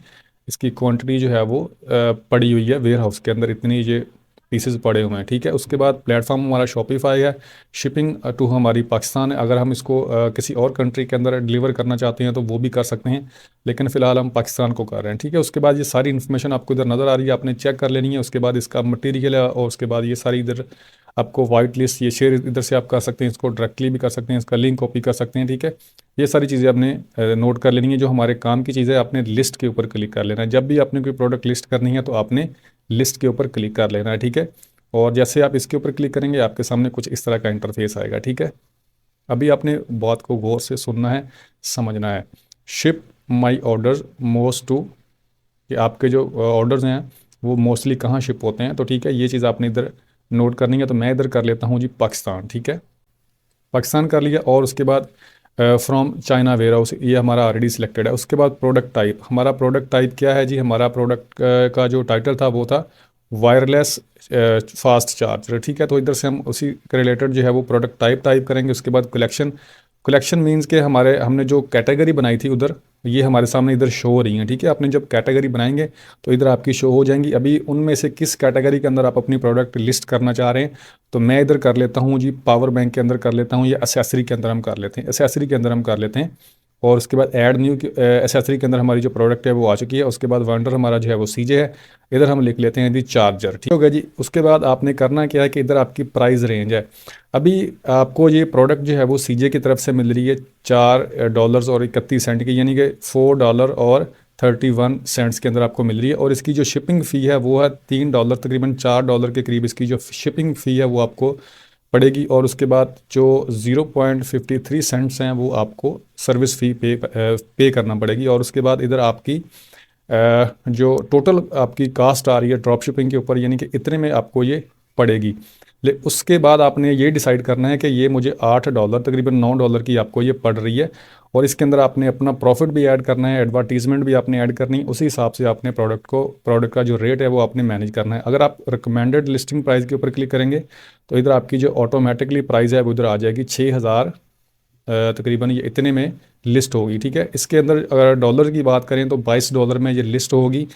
इसकी क्वांटिटी जो है वो पड़ी हुई है वेयर हाउस के अंदर, इतनी ये पीसेस पड़े हुए हैं, ठीक है। उसके बाद प्लेटफॉर्म हमारा शॉपिफाई है। शिपिंग टू हमारी पाकिस्तान है। अगर हम इसको किसी और कंट्री के अंदर डिलीवर करना चाहते हैं तो वो भी कर सकते हैं, लेकिन फ़िलहाल हम पाकिस्तान को कर रहे हैं, ठीक है। उसके बाद ये सारी इन्फॉर्मेशन आपको इधर नज़र आ रही है, आपने चेक कर लेनी है। उसके बाद इसका मटेरियल है, और उसके बाद ये सारी इधर आपको वाइट लिस्ट, ये शेयर इधर से आप कर सकते हैं, इसको डायरेक्टली भी कर सकते हैं, इसका लिंक कॉपी कर सकते हैं, ठीक है। ये सारी चीज़ें आपने नोट कर लेनी है। जो हमारे काम की चीज़ है, आपने लिस्ट के ऊपर क्लिक कर लेना है। जब भी आपने कोई प्रोडक्ट लिस्ट करनी है तो आपने लिस्ट के ऊपर क्लिक कर लेना है, ठीक है। और जैसे आप इसके ऊपर क्लिक करेंगे, आपके सामने कुछ इस तरह का इंटरफेस आएगा, ठीक है। अभी आपने बात को गौर से सुनना है, समझना है। Ship my order most to, कि आपके जो ऑर्डर्स हैं वो मोस्टली कहाँ शिप होते हैं, तो ठीक है, ये चीज़ आपने इधर नोट करनी है। तो मैं इधर कर लेता हूँ जी पाकिस्तान, ठीक है। पाकिस्तान कर लिया। और उसके बाद फ्रॉम चाइना वेयर हाउस, ये हमारा ऑलरेडी सिलेक्टेड है। उसके बाद प्रोडक्ट टाइप, हमारा प्रोडक्ट टाइप क्या है जी, हमारा प्रोडक्ट का जो टाइटल था वो था वायरलेस फास्ट चार्जर, ठीक है। तो इधर से हम उसी के रिलेटेड जो है वो प्रोडक्ट टाइप करेंगे। उसके बाद कलेक्शन, कलेक्शन मीन्स के हमारे हमने जो कैटेगरी बनाई थी उधर, ये हमारे सामने इधर शो हो रही हैं, ठीक है। आपने जब कैटेगरी बनाएंगे तो इधर आपकी शो हो जाएंगी। अभी उनमें से किस कैटेगरी के अंदर आप अपनी प्रोडक्ट लिस्ट करना चाह रहे हैं, तो मैं इधर कर लेता हूँ जी पावर बैंक के अंदर कर लेता हूँ, या एसेसरी के अंदर हम कर लेते हैं, एसेसरी के अंदर हम कर लेते हैं। और उसके बाद ऐड न्यू एसेसरी के अंदर हमारी जो प्रोडक्ट है वो आ चुकी है। उसके बाद वेंडर हमारा जो है वो सीजे है, इधर हम लिख लेते हैं जी चार्जर, ठीक हो गया जी। उसके बाद आपने करना क्या है कि इधर आपकी प्राइस रेंज है। अभी आपको ये प्रोडक्ट जो है वो सीजे की तरफ से मिल रही है $4.31 की, यानी कि $4.31 के अंदर आपको मिल रही है। और इसकी जो शिपिंग फ़ी है वो है $3, तकरीबन $4 के करीब इसकी जो शिपिंग फ़ी है वो आपको पड़ेगी। और उसके बाद जो 0.53 हैं वो आपको सर्विस फ़ी पे करना पड़ेगी। और उसके बाद इधर आपकी जो टोटल आपकी कास्ट आ रही है ड्रॉप शिपिंग के ऊपर, यानी कि इतने में आपको ये पड़ेगी। ले उसके बाद आपने ये डिसाइड करना है कि ये मुझे $8, तकरीबन $9 की आपको ये पड़ रही है। और इसके अंदर आपने अपना प्रॉफिट भी ऐड करना है, एडवर्टीजमेंट भी आपने ऐड करनी है। उसी हिसाब से आपने प्रोडक्ट का जो रेट है वो आपने मैनेज करना है। अगर आप रिकमेंडेड लिस्टिंग प्राइस के ऊपर क्लिक करेंगे तो इधर आपकी जो ऑटोमेटिकली प्राइस है वो इधर आ जाएगी 6,000, तकरीबन ये इतने में लिस्ट होगी, ठीक है। इसके अंदर अगर डॉलर की बात करें तो $22 में ये लिस्ट होगी।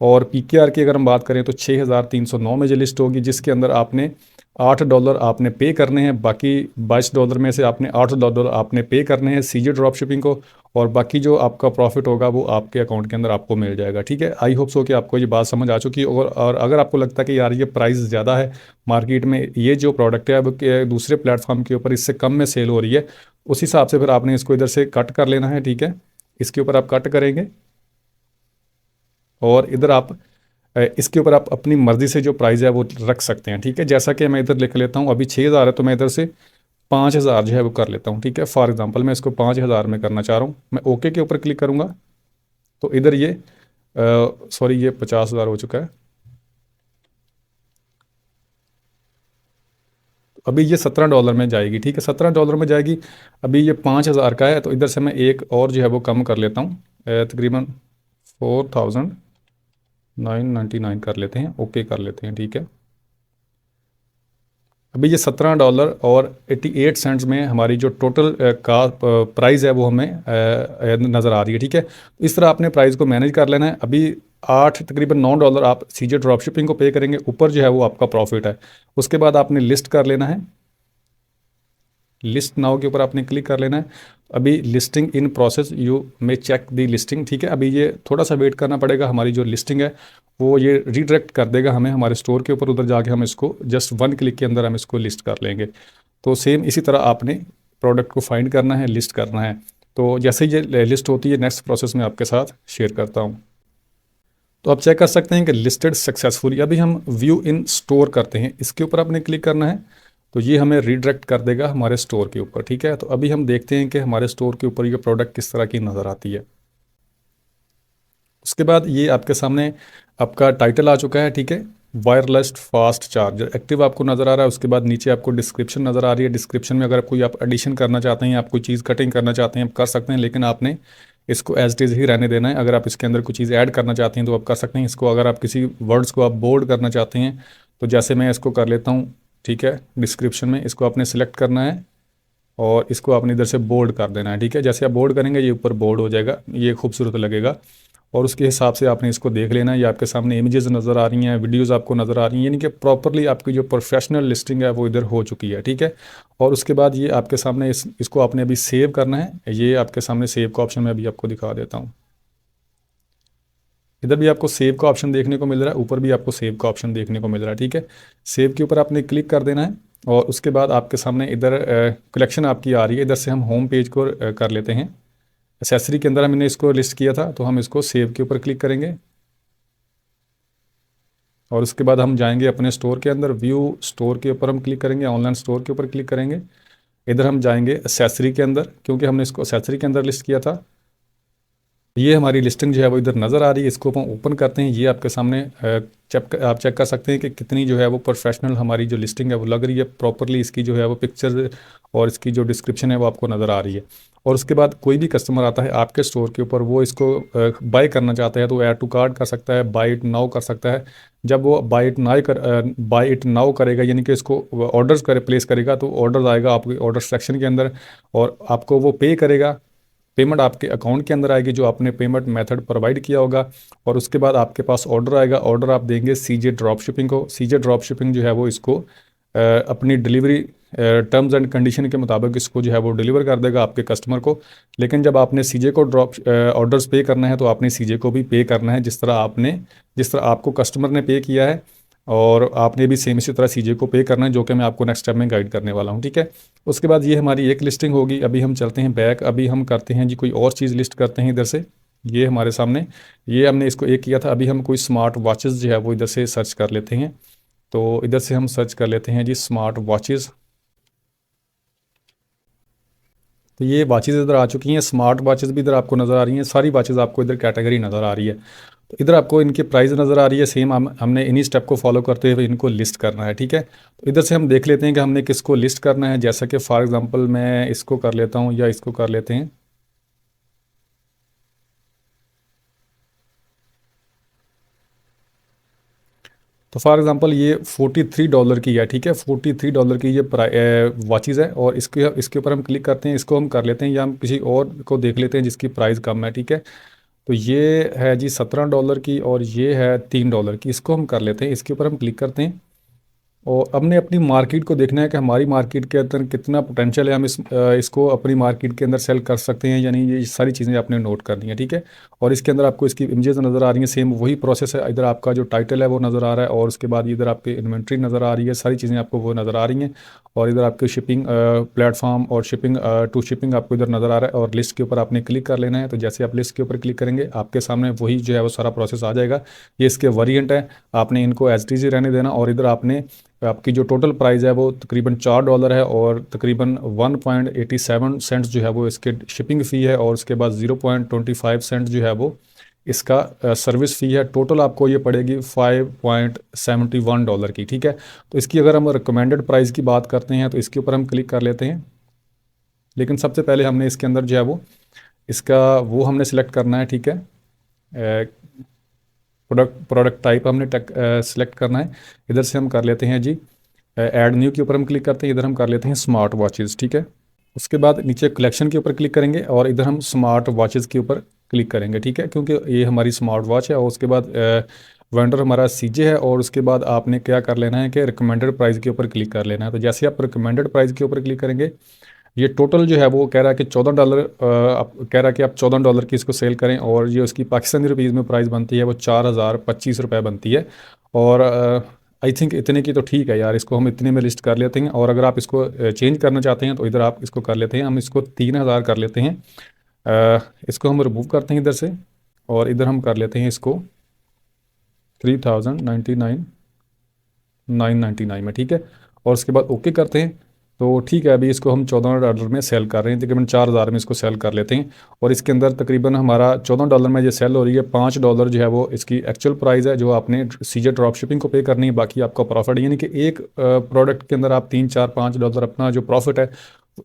और पीकेआर की अगर हम बात करें तो 6,309 में ये लिस्ट होगी, जिसके अंदर आपने $8 आपने पे करने हैं। बाकी $22 में से आपने $8 आपने पे करने हैं सीजे ड्रॉप शिपिंग को, और बाकी जो आपका प्रॉफिट होगा वो आपके अकाउंट के अंदर आपको मिल जाएगा, ठीक है। आई होप सो कि आपको ये बात समझ आ चुकी है। और अगर आपको लगता है कि यार ये प्राइस ज़्यादा है मार्केट में, ये जो प्रोडक्ट है अब दूसरे प्लेटफॉर्म के ऊपर इससे कम में सेल हो रही है, उस हिसाब से फिर आपने इसको इधर से कट कर लेना है, ठीक है। इसके ऊपर आप कट करेंगे और इधर आप इसके ऊपर आप अपनी मर्ज़ी से जो प्राइस है वो रख सकते हैं, ठीक है। जैसा कि मैं इधर लिख लेता हूँ, अभी 6,000 है तो मैं इधर से 5,000 जो है वो कर लेता हूँ, ठीक है। फॉर एग्जांपल मैं इसको 5,000 में करना चाह रहा हूँ, मैं ओके के ऊपर क्लिक करूँगा तो इधर ये सॉरी ये 50,000 हो चुका है। अभी ये $17 में जाएगी, ठीक है, $17 में जाएगी। अभी ये 5,000 का है तो इधर से मैं एक और जो है वो कम कर लेता हूँ, तकरीबन 4,999 कर लेते हैं, ओके कर लेते हैं, ठीक है। अभी ये $17.88 में हमारी जो टोटल का प्राइस है वो हमें नज़र आ रही है, ठीक है। इस तरह आपने प्राइस को मैनेज कर लेना है। अभी तकरीबन $9 आप सीजे ड्रॉप शिपिंग को पे करेंगे, ऊपर जो है वो आपका प्रॉफिट है। उसके बाद आपने लिस्ट कर लेना है, लिस्ट नाउ के ऊपर आपने क्लिक कर लेना है। अभी listing in process, you may check the listing, ठीक है। अभी ये थोड़ा सा वेट करना पड़ेगा, हमारी जो लिस्टिंग है वो ये रीडायरेक्ट कर देगा हमें हमारे स्टोर के ऊपर, उधर जाके हम इसको जस्ट 1 क्लिक के अंदर हम इसको लिस्ट कर लेंगे। तो सेम इसी तरह आपने प्रोडक्ट को फाइंड करना है, लिस्ट करना है। तो जैसे ही ये लिस्ट होती है नेक्स्ट प्रोसेस में आपके साथ शेयर करता हूँ। तो आप चेक कर सकते हैं कि लिस्टेड सक्सेसफुली। अभी हम व्यू इन स्टोर करते हैं, इसके ऊपर आपने क्लिक करना है तो ये हमें रीडायरेक्ट कर देगा हमारे स्टोर के ऊपर, ठीक है। तो अभी हम देखते हैं कि हमारे स्टोर के ऊपर ये प्रोडक्ट किस तरह की नज़र आती है। उसके बाद ये आपके सामने आपका टाइटल आ चुका है, ठीक है। वायरलेस फास्ट चार्जर एक्टिव आपको नज़र आ रहा है। उसके बाद नीचे आपको डिस्क्रिप्शन नज़र आ रही है। डिस्क्रिप्शन में अगर कोई आप एडिशन करना चाहते हैं, आप कोई चीज़ कटिंग करना चाहते हैं, आप कर सकते हैं, लेकिन आपने इसको एज इट इज़ ही रहने देना है। अगर आप इसके अंदर कुछ चीज़ ऐड करना चाहते हैं तो आप कर सकते हैं इसको। अगर आप किसी वर्ड्स को आप बोल्ड करना चाहते हैं तो जैसे मैं इसको कर लेता हूँ, ठीक है, डिस्क्रिप्शन में इसको आपने सेलेक्ट करना है और इसको आपने इधर से बोल्ड कर देना है, ठीक है। जैसे आप बोल्ड करेंगे ये ऊपर बोल्ड हो जाएगा, ये खूबसूरत लगेगा और उसके हिसाब से आपने इसको देख लेना है। ये आपके सामने इमेजेस नज़र आ रही हैं, वीडियोस आपको नज़र आ रही हैं, यानी कि प्रॉपरली आपकी जो प्रोफेशनल लिस्टिंग है वो इधर हो चुकी है, ठीक है। और उसके बाद ये आपके सामने इसको आपने अभी सेव करना है। ये आपके सामने सेव का ऑप्शन मैं अभी आपको दिखा देता हूँ। इधर भी आपको सेव का ऑप्शन देखने को मिल रहा है, ऊपर भी आपको सेव का ऑप्शन देखने को मिल रहा है, ठीक है। सेव के ऊपर आपने क्लिक कर देना है और उसके बाद आपके सामने इधर कलेक्शन आपकी आ रही है। इधर से हम होम पेज को कर लेते हैं। एसेसरी के अंदर हमने इसको लिस्ट किया था तो हम इसको सेव के ऊपर क्लिक करेंगे और उसके बाद हम जाएंगे अपने स्टोर के अंदर। व्यू स्टोर के ऊपर हम क्लिक करेंगे, ऑनलाइन स्टोर के ऊपर क्लिक करेंगे। इधर हम जाएंगे एसेसरी के अंदर, क्योंकि हमने इसको एसेसरी के अंदर लिस्ट किया था। ये हमारी लिस्टिंग जो है वो इधर नज़र आ रही है। इसको हम ओपन करते हैं। ये आपके सामने आप चेक कर सकते हैं कि कितनी जो है वो प्रोफेशनल हमारी जो लिस्टिंग है वो लग रही है। प्रॉपरली इसकी जो है वो पिक्चर और इसकी जो डिस्क्रिप्शन है वो आपको नज़र आ रही है। और उसके बाद कोई भी कस्टमर आता है आपके स्टोर के ऊपर, वो इसको बाय करना चाहता है तो ऐड टू कार्ट कर सकता है, बाय इट नाउ कर सकता है। जब वो बाय इट नाउ करेगा, यानी कि इसको ऑर्डर्स प्लेस करेगा, तो ऑर्डर आएगा आपके ऑर्डर सेक्शन के अंदर और आपको वो पे करेगा। पेमेंट आपके अकाउंट के अंदर आएगी जो आपने पेमेंट मेथड प्रोवाइड किया होगा। और उसके बाद आपके पास ऑर्डर आएगा। ऑर्डर आप देंगे सीजे ड्रॉप शिपिंग को। सीजे ड्रॉप शिपिंग जो है वो इसको अपनी डिलीवरी टर्म्स एंड कंडीशन के मुताबिक इसको जो है वो डिलीवर कर देगा आपके कस्टमर को। लेकिन जब आपने सीजे को ड्रॉप ऑर्डर्स पे करना है तो आपने सीजे को भी पे करना है, जिस तरह आपको कस्टमर ने पे किया है और आपने भी सेम इसी तरह सीजे को पे करना है, जो कि मैं आपको नेक्स्ट स्टेप में गाइड करने वाला हूँ, ठीक है। उसके बाद ये हमारी एक लिस्टिंग होगी। अभी हम चलते हैं बैक, अभी हम करते हैं जी कोई और चीज़ लिस्ट करते हैं इधर से। ये हमारे सामने, ये हमने इसको एक किया था। अभी हम कोई स्मार्ट वॉचेस जो है वो इधर से सर्च कर लेते हैं। तो इधर से हम सर्च कर लेते हैं जी स्मार्ट वॉचेस। तो ये वॉचेस इधर आ चुकी हैं। स्मार्ट वॉचेस भी इधर आपको नज़र आ रही हैं। सारी वॉचेस आपको इधर कैटेगरी नज़र आ रही है। तो इधर आपको इनकी प्राइस नज़र आ रही है। सेम हमने इन्हीं स्टेप को फॉलो करते हुए इनको लिस्ट करना है, ठीक है। तो इधर से हम देख लेते हैं कि हमने किसको लिस्ट करना है। जैसा कि फॉर एग्जांपल मैं इसको कर लेता हूँ या इसको कर लेते हैं। तो फॉर एग्जांपल ये $43 की है, ठीक है। $43 की ये वॉचेज़ है और इसके इसके ऊपर हम क्लिक करते हैं। इसको हम कर लेते हैं या हम किसी और को देख लेते हैं जिसकी प्राइस कम है, ठीक है। तो ये है जी $17 की और ये है $3 की। इसको हम कर लेते हैं, इसके ऊपर हम क्लिक करते हैं और हमने अपनी मार्केट को देखना है कि हमारी मार्केट के अंदर कितना पोटेंशियल है। हम इसको अपनी मार्केट के अंदर सेल कर सकते हैं, यानी ये सारी चीज़ें आपने नोट करनी है, ठीक है। और इसके अंदर आपको इसकी इमेजेस नज़र आ रही हैं। सेम वही प्रोसेस है। इधर आपका जो टाइटल है वो नज़र आ रहा है और उसके बाद इधर आपकी इन्वेंट्री नज़र आ रही है। सारी चीज़ें आपको वो नज़र आ रही हैं और इधर आपके शिपिंग प्लेटफॉर्म और शिपिंग टू शिपिंग आपको इधर नज़र आ रहा है। और लिस्ट के ऊपर आपने क्लिक कर लेना है। तो जैसे आप लिस्ट के ऊपर क्लिक करेंगे आपके सामने वही जो है वो सारा प्रोसेस आ जाएगा। ये इसके वेरिएंट है, आपने इनको एज टी रहने देना। और इधर आपने आपकी जो टोटल प्राइस है वो तकरीबन $4 है और तकरीबन 1.87 जो है वो इसके शिपिंग फ़ी है और उसके बाद 0.25 जो है वो इसका सर्विस फ़ी है। टोटल आपको ये पड़ेगी $5.71 की, ठीक है। तो इसकी अगर हम रिकमेंडेड प्राइस की बात करते हैं तो इसके ऊपर हम क्लिक कर लेते हैं। लेकिन सबसे पहले हमने इसके अंदर जो है वो इसका वो हमने सेलेक्ट करना है, ठीक है। प्रोडक्ट टाइप हमने सेलेक्ट करना है। इधर से हम कर लेते हैं जी ऐड न्यू के ऊपर हम क्लिक करते हैं। इधर हम कर लेते हैं स्मार्ट वॉचेज़, ठीक है। उसके बाद नीचे कलेक्शन के ऊपर क्लिक करेंगे और इधर हम स्मार्ट वॉचेज़ के ऊपर क्लिक करेंगे, ठीक है, क्योंकि ये हमारी स्मार्ट वॉच है। और उसके बाद वेंडर हमारा सीजे है और उसके बाद आपने क्या कर लेना है कि रिकमेंडेड प्राइस के ऊपर क्लिक कर लेना है। तो जैसे आप रिकमेंडेड प्राइस के ऊपर क्लिक करेंगे, ये टोटल जो है वो कह रहा है कि $14, आप कह रहा है कि आप $14 की इसको सेल करें और ये उसकी पाकिस्तानी रुपीज़ में प्राइस बनती है वो ₹4025 बनती है। और आई थिंक इतने की तो ठीक है यार, इसको हम इतने में लिस्ट कर लेते हैं। और अगर आप इसको चेंज करना चाहते हैं तो इधर आप इसको कर लेते हैं। हम इसको 3000 कर लेते हैं। इसको हम रिमूव करते हैं इधर से और इधर हम कर लेते हैं इसको 3099 999 में, ठीक है। और उसके बाद ओके करते हैं। तो ठीक है, अभी इसको हम $14 में सेल कर रहे हैं, तकरीबन 4000 में इसको सेल कर लेते हैं। और इसके अंदर तकरीबन हमारा $14 में ये सेल हो रही है। $5 जो है वो इसकी एक्चुअल प्राइस है जो आपने सीजे ड्रॉप शिपिंग को पे करनी है, बाकी आपका प्रॉफिट, यानी कि एक प्रोडक्ट के अंदर आप $3, $4, $5 अपना जो प्रॉफिट है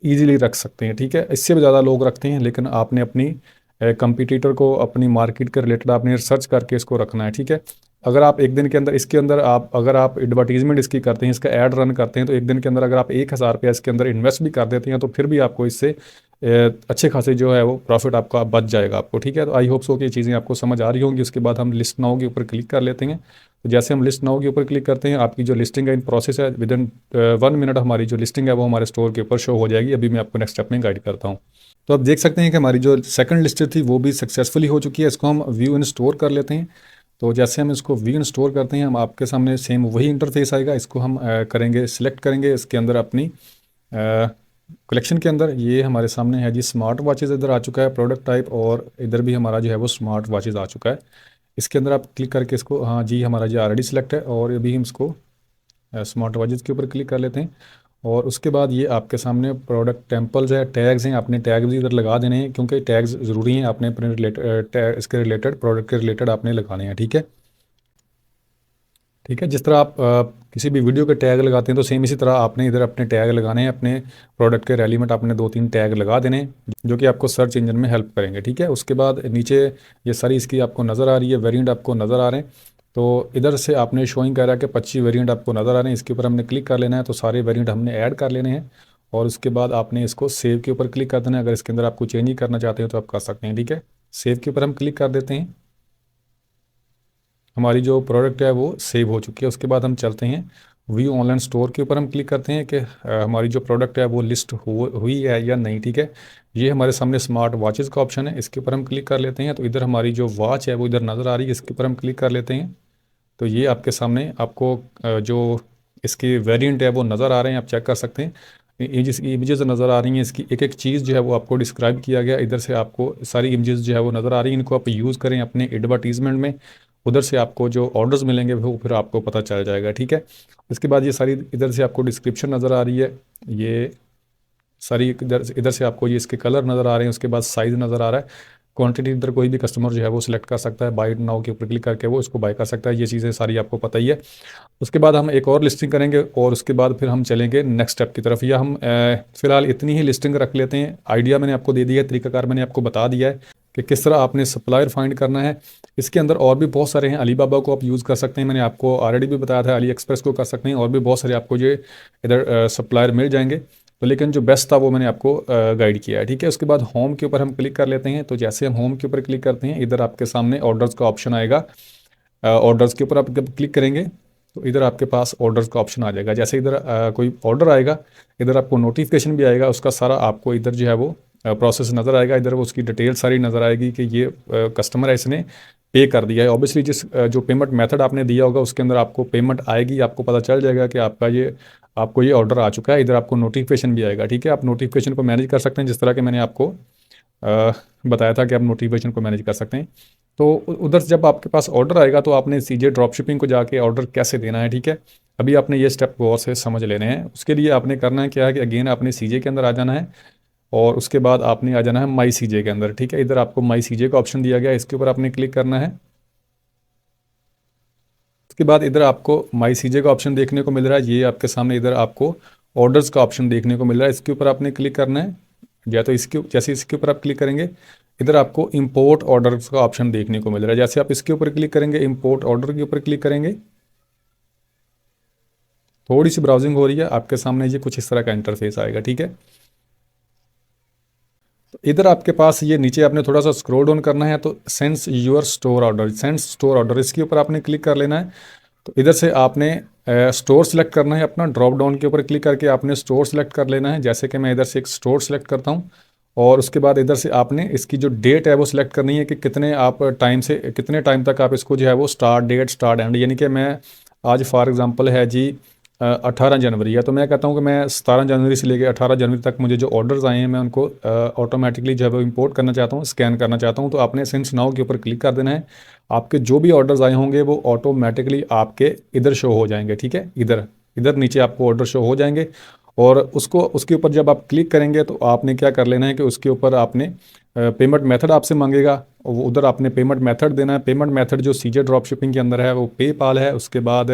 ईजिली रख सकते हैं। ठीक है, इससे भी ज़्यादा लोग रखते हैं, लेकिन आपने अपनी कंपटीटर को, अपनी मार्केट के रिलेटेड आपने रिसर्च करके इसको रखना है। ठीक है, अगर आप एक दिन के अंदर इसके अंदर अगर आप एडवर्टीजमेंट इसकी करते हैं, इसका ऐड रन करते हैं, तो एक दिन के अंदर अगर आप $1000 इसके अंदर इन्वेस्ट भी कर देते हैं तो फिर भी आपको इससे अच्छे खासे जो है वो प्रॉफिट आपका बच जाएगा आपको। ठीक है, तो आई होप सो कि ये चीज़ें आपको समझ आ रही होंगी। उसके बाद हम लिस्ट नाउ के ऊपर क्लिक कर लेते हैं। तो जैसे हम लिस्ट नाउ के ऊपर क्लिक करते हैं, आपकी जो लिस्टिंग है इन प्रोसेस है, विद इन 1 मिनट हमारी जो लिस्टिंग है वो हमारे स्टोर के ऊपर शो हो जाएगी। अभी मैं आपको नेक्स्ट स्टेप में गाइड करता हूँ। तो आप देख सकते हैं कि हमारी जो सेकंड लिस्ट थी वो भी सक्सेसफुली हो चुकी है। इसको हम व्यू इन स्टोर कर लेते हैं। तो जैसे हम इसको व्यू इन स्टोर करते हैं, हम आपके सामने सेम वही इंटरफेस आएगा। इसको हम करेंगे, सिलेक्ट करेंगे इसके अंदर अपनी कलेक्शन के अंदर। ये हमारे सामने है जी, स्मार्ट वॉचेज़ इधर आ चुका है प्रोडक्ट टाइप, और इधर भी हमारा जो है वो स्मार्ट वॉचेज़ आ चुका है। इसके अंदर आप क्लिक करके इसको, हाँ जी हमारा जो ऑलरेडी सिलेक्ट है, और अभी हम इसको स्मार्ट वॉचेज़ के ऊपर क्लिक कर लेते हैं। और उसके बाद ये आपके सामने प्रोडक्ट टेम्पल्स है, टैग्स हैं, आपने टैग भी इधर लगा देने हैं क्योंकि टैग्स ज़रूरी हैं, आपने अपने रिलेटेड इसके रिलेटेड, प्रोडक्ट के रिलेटेड आपने लगाने हैं। ठीक है, ठीक है, जिस तरह आप किसी भी वीडियो के टैग लगाते हैं तो सेम इसी तरह आपने इधर अपने टैग लगाने हैं। अपने प्रोडक्ट के रेलिवेंट आपने 2-3 टैग लगा देने हैं जो कि आपको सर्च इंजन में हेल्प करेंगे। ठीक है, उसके बाद नीचे ये सारी इसकी आपको नज़र आ रही है, वेरिएंट आपको नज़र आ रहे हैं। तो इधर से आपने शोइंग कर रहा है कि 25 वेरिएंट आपको नज़र आ रहे हैं। इसके ऊपर हमने क्लिक कर लेना है, तो सारे वेरिएंट हमने ऐड कर लेने हैं। और उसके बाद आपने इसको सेव के ऊपर क्लिक कर देना है। अगर इसके अंदर आपको चेंज ही करना चाहते हैं तो आप कर सकते हैं। ठीक है, सेव के ऊपर हम क्लिक कर देते हैं। हमारी जो प्रोडक्ट है वो सेव हो चुकी है। उसके बाद हम चलते हैं व्यू ऑनलाइन स्टोर के ऊपर, हम क्लिक करते हैं कि हमारी जो प्रोडक्ट है वो लिस्ट हुई है या नहीं। ठीक है, ये हमारे सामने स्मार्ट वॉचेज़ का ऑप्शन है, इसके ऊपर हम क्लिक कर लेते हैं। तो इधर हमारी जो वॉच है वो इधर नज़र आ रही है, इसके ऊपर हम क्लिक कर लेते हैं। तो ये आपके सामने आपको जो इसके वेरिएंट है वो नज़र आ रहे हैं, आप चेक कर सकते हैं। इमेजेस नज़र आ रही हैं, इसकी एक एक चीज़ जो है वो आपको डिस्क्राइब किया गया। इधर से आपको सारी इमेजेस जो है वो नज़र आ रही हैं, इनको आप यूज़ करें अपने एडवर्टीजमेंट में। उधर से आपको जो ऑर्डर्स मिलेंगे वो फिर आपको पता चल जाएगा। ठीक है, इसके बाद ये सारी इधर से आपको डिस्क्रिप्शन नज़र आ रही है, ये सारी इधर इधर से आपको ये इसके कलर नज़र आ रहे हैं। उसके बाद साइज़ नज़र आ रहा है। क्वांटिटी इधर कोई भी कस्टमर जो है वो सिलेक्ट कर सकता है, बाय नाउ के ऊपर क्लिक करके वो इसको बाय कर सकता है। ये चीज़ें सारी आपको पता ही है। उसके बाद हम एक और लिस्टिंग करेंगे और उसके बाद फिर हम चलेंगे नेक्स्ट स्टेप की तरफ, या हम फ़िलहाल इतनी ही लिस्टिंग रख लेते हैं। आइडिया मैंने आपको दे दिया है, तरीकाकार मैंने आपको बता दिया है कि किस तरह आपने सप्लायर फाइंड करना है। इसके अंदर और भी बहुत सारे हैं, अलीबाबा को आप यूज़ कर सकते हैं, मैंने आपको ऑलरेडी भी बताया था, अली एक्सप्रेस को कर सकते हैं, और भी बहुत सारे आपको ये इधर सप्लायर मिल जाएंगे। तो लेकिन जो बेस्ट था वो मैंने आपको गाइड किया है। ठीक है, उसके बाद होम के ऊपर हम क्लिक कर लेते हैं। तो जैसे हम होम के ऊपर क्लिक करते हैं, इधर आपके सामने ऑर्डर्स का ऑप्शन आएगा। ऑर्डर्स के ऊपर आप जब क्लिक करेंगे तो इधर आपके पास ऑर्डर्स का ऑप्शन आ जाएगा। जैसे इधर कोई ऑर्डर आएगा, इधर आपको नोटिफिकेशन भी आएगा, उसका सारा आपको इधर जो है वो प्रोसेस नज़र आएगा। इधर वो उसकी डिटेल सारी नज़र आएगी कि ये कस्टमर है, इसने पे कर दिया है। ऑब्वियसली जिस जो पेमेंट मेथड आपने दिया होगा उसके अंदर आपको पेमेंट आएगी, आपको पता चल जाएगा कि आपको ये ऑर्डर आ चुका है। इधर आपको नोटिफिकेशन भी आएगा। ठीक है, आप नोटिफिकेशन को मैनेज कर सकते हैं जिस तरह के मैंने आपको बताया था कि आप नोटिफिकेशन को मैनेज कर सकते हैं। तो उधर से जब आपके पास ऑर्डर आएगा तो आपने सीधे ड्रॉप शिपिंग को जाके ऑर्डर कैसे देना है। ठीक है, अभी आपने ये स्टेप गौर से समझ लेने हैं। उसके लिए आपने करना है क्या है कि अगेन आपने सीजे के अंदर आ जाना है, और उसके बाद आपने आ जाना है माई सीजे के अंदर। ठीक है, इधर आपको माई सीजे का ऑप्शन दिया गया है, इसके ऊपर आपने क्लिक करना है। उसके बाद इधर आपको माई सीजे का ऑप्शन देखने को मिल रहा है, ये आपके सामने इधर आपको ऑर्डर्स का ऑप्शन देखने को मिल रहा है, इसके ऊपर आपने क्लिक करना है। या तो इसके जैसे इसके ऊपर आप क्लिक करेंगे, इधर आपको इंपोर्ट ऑर्डर्स का ऑप्शन देखने को मिल रहा है। जैसे आप इसके ऊपर क्लिक करेंगे, इंपोर्ट ऑर्डर के ऊपर क्लिक करेंगे, थोड़ी सी ब्राउजिंग हो रही है, आपके सामने ये कुछ इस तरह का इंटरफेस आएगा। ठीक है, तो इधर आपके पास ये नीचे आपने थोड़ा सा स्क्रॉल डाउन करना है, तो sense your store order, sense store order, इसके ऊपर आपने क्लिक कर लेना है। तो इधर से आपने स्टोर सेलेक्ट करना है, अपना ड्रॉप डाउन के ऊपर क्लिक करके आपने स्टोर सेलेक्ट कर लेना है। जैसे कि मैं इधर से एक स्टोर सेलेक्ट करता हूँ, और उसके बाद इधर से आपने इसकी जो डेट है वो सिलेक्ट करनी है कि कितने आप टाइम से कितने टाइम तक आप इसको जो है वो स्टार्ट डेट, स्टार्ट एंड, यानी कि मैं आज फॉर एग्जांपल है जी 18 जनवरी है, तो मैं कहता हूँ कि मैं 17 जनवरी से लेकर 18 जनवरी तक मुझे जो ऑर्डर्स आए हैं मैं उनको ऑटोमेटिकली जो है वो इंपोर्ट करना चाहता हूँ, स्कैन करना चाहता हूँ। तो आपने सिंस नाउ के ऊपर क्लिक कर देना है। आपके जो भी ऑर्डर्स आए होंगे वो ऑटोमेटिकली आपके इधर शो हो जाएंगे। ठीक है, इधर इधर नीचे आपको ऑर्डर शो हो जाएंगे। और उसको उसके ऊपर जब आप क्लिक करेंगे तो आपने क्या कर लेना है कि उसके ऊपर आपने पेमेंट मेथड आपसे मांगेगा, वो उधर आपने पेमेंट मेथड देना है। पेमेंट मेथड जो सीजे ड्रॉप शिपिंग के अंदर है वो पेपाल है, उसके बाद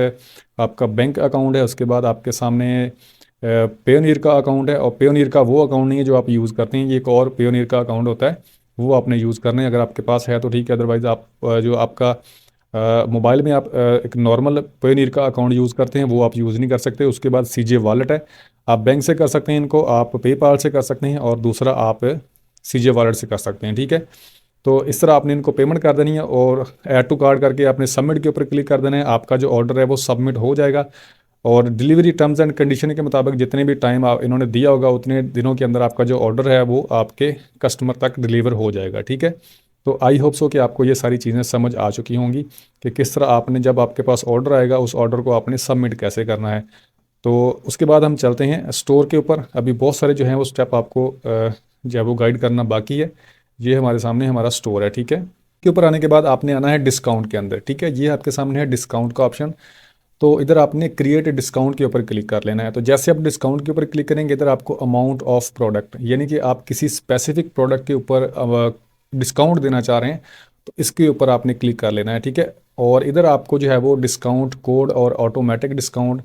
आपका बैंक अकाउंट है, उसके बाद आपके सामने पेयोनियर का अकाउंट है। और पेयोनियर का वो अकाउंट नहीं है जो आप यूज़ करते हैं, ये एक और पेयोनियर का अकाउंट होता है, वो आपने यूज़ करना है। अगर आपके पास है तो ठीक है, अदरवाइज़ आप जो आपका मोबाइल में आप एक नॉर्मल पेयोनियर का अकाउंट यूज़ करते हैं वो आप यूज़ नहीं कर सकते। उसके बाद सीजे वॉलेट है, आप बैंक से कर सकते हैं इनको, आप पेपाल से कर सकते हैं, और दूसरा आप सीजे वॉलेट से कर सकते हैं, ठीक है। तो इस तरह आपने इनको पेमेंट कर देनी है और ऐड टू कार्ट करके आपने सबमिट के ऊपर क्लिक कर देना है। आपका जो ऑर्डर है वो सबमिट हो जाएगा, और डिलीवरी टर्म्स एंड कंडीशन के मुताबिक जितने भी टाइम आप इन्होंने दिया होगा उतने दिनों के अंदर आपका जो ऑर्डर है वो आपके कस्टमर तक डिलीवर हो जाएगा, ठीक है। तो आई होप सो कि आपको ये सारी चीज़ें समझ आ चुकी होंगी कि किस तरह आपने जब आपके पास ऑर्डर आएगा उस ऑर्डर को आपने सबमिट कैसे करना है। तो उसके बाद हम चलते हैं स्टोर के ऊपर। अभी बहुत सारे जो हैं वो स्टेप आपको जो है वो गाइड करना बाकी है। ये हमारे सामने हमारा स्टोर है, ठीक है। के ऊपर आने के बाद आपने आना है डिस्काउंट के अंदर, ठीक है। ये आपके सामने है डिस्काउंट का ऑप्शन। तो इधर आपने क्रिएट डिस्काउंट के ऊपर क्लिक कर लेना है। तो जैसे आप डिस्काउंट के ऊपर क्लिक करेंगे इधर आपको अमाउंट ऑफ प्रोडक्ट, यानी कि आप किसी स्पेसिफिक प्रोडक्ट के ऊपर डिस्काउंट देना चाह रहे हैं तो इसके ऊपर आपने क्लिक कर लेना है, ठीक है। और इधर आपको जो है वो डिस्काउंट कोड और automatic discount,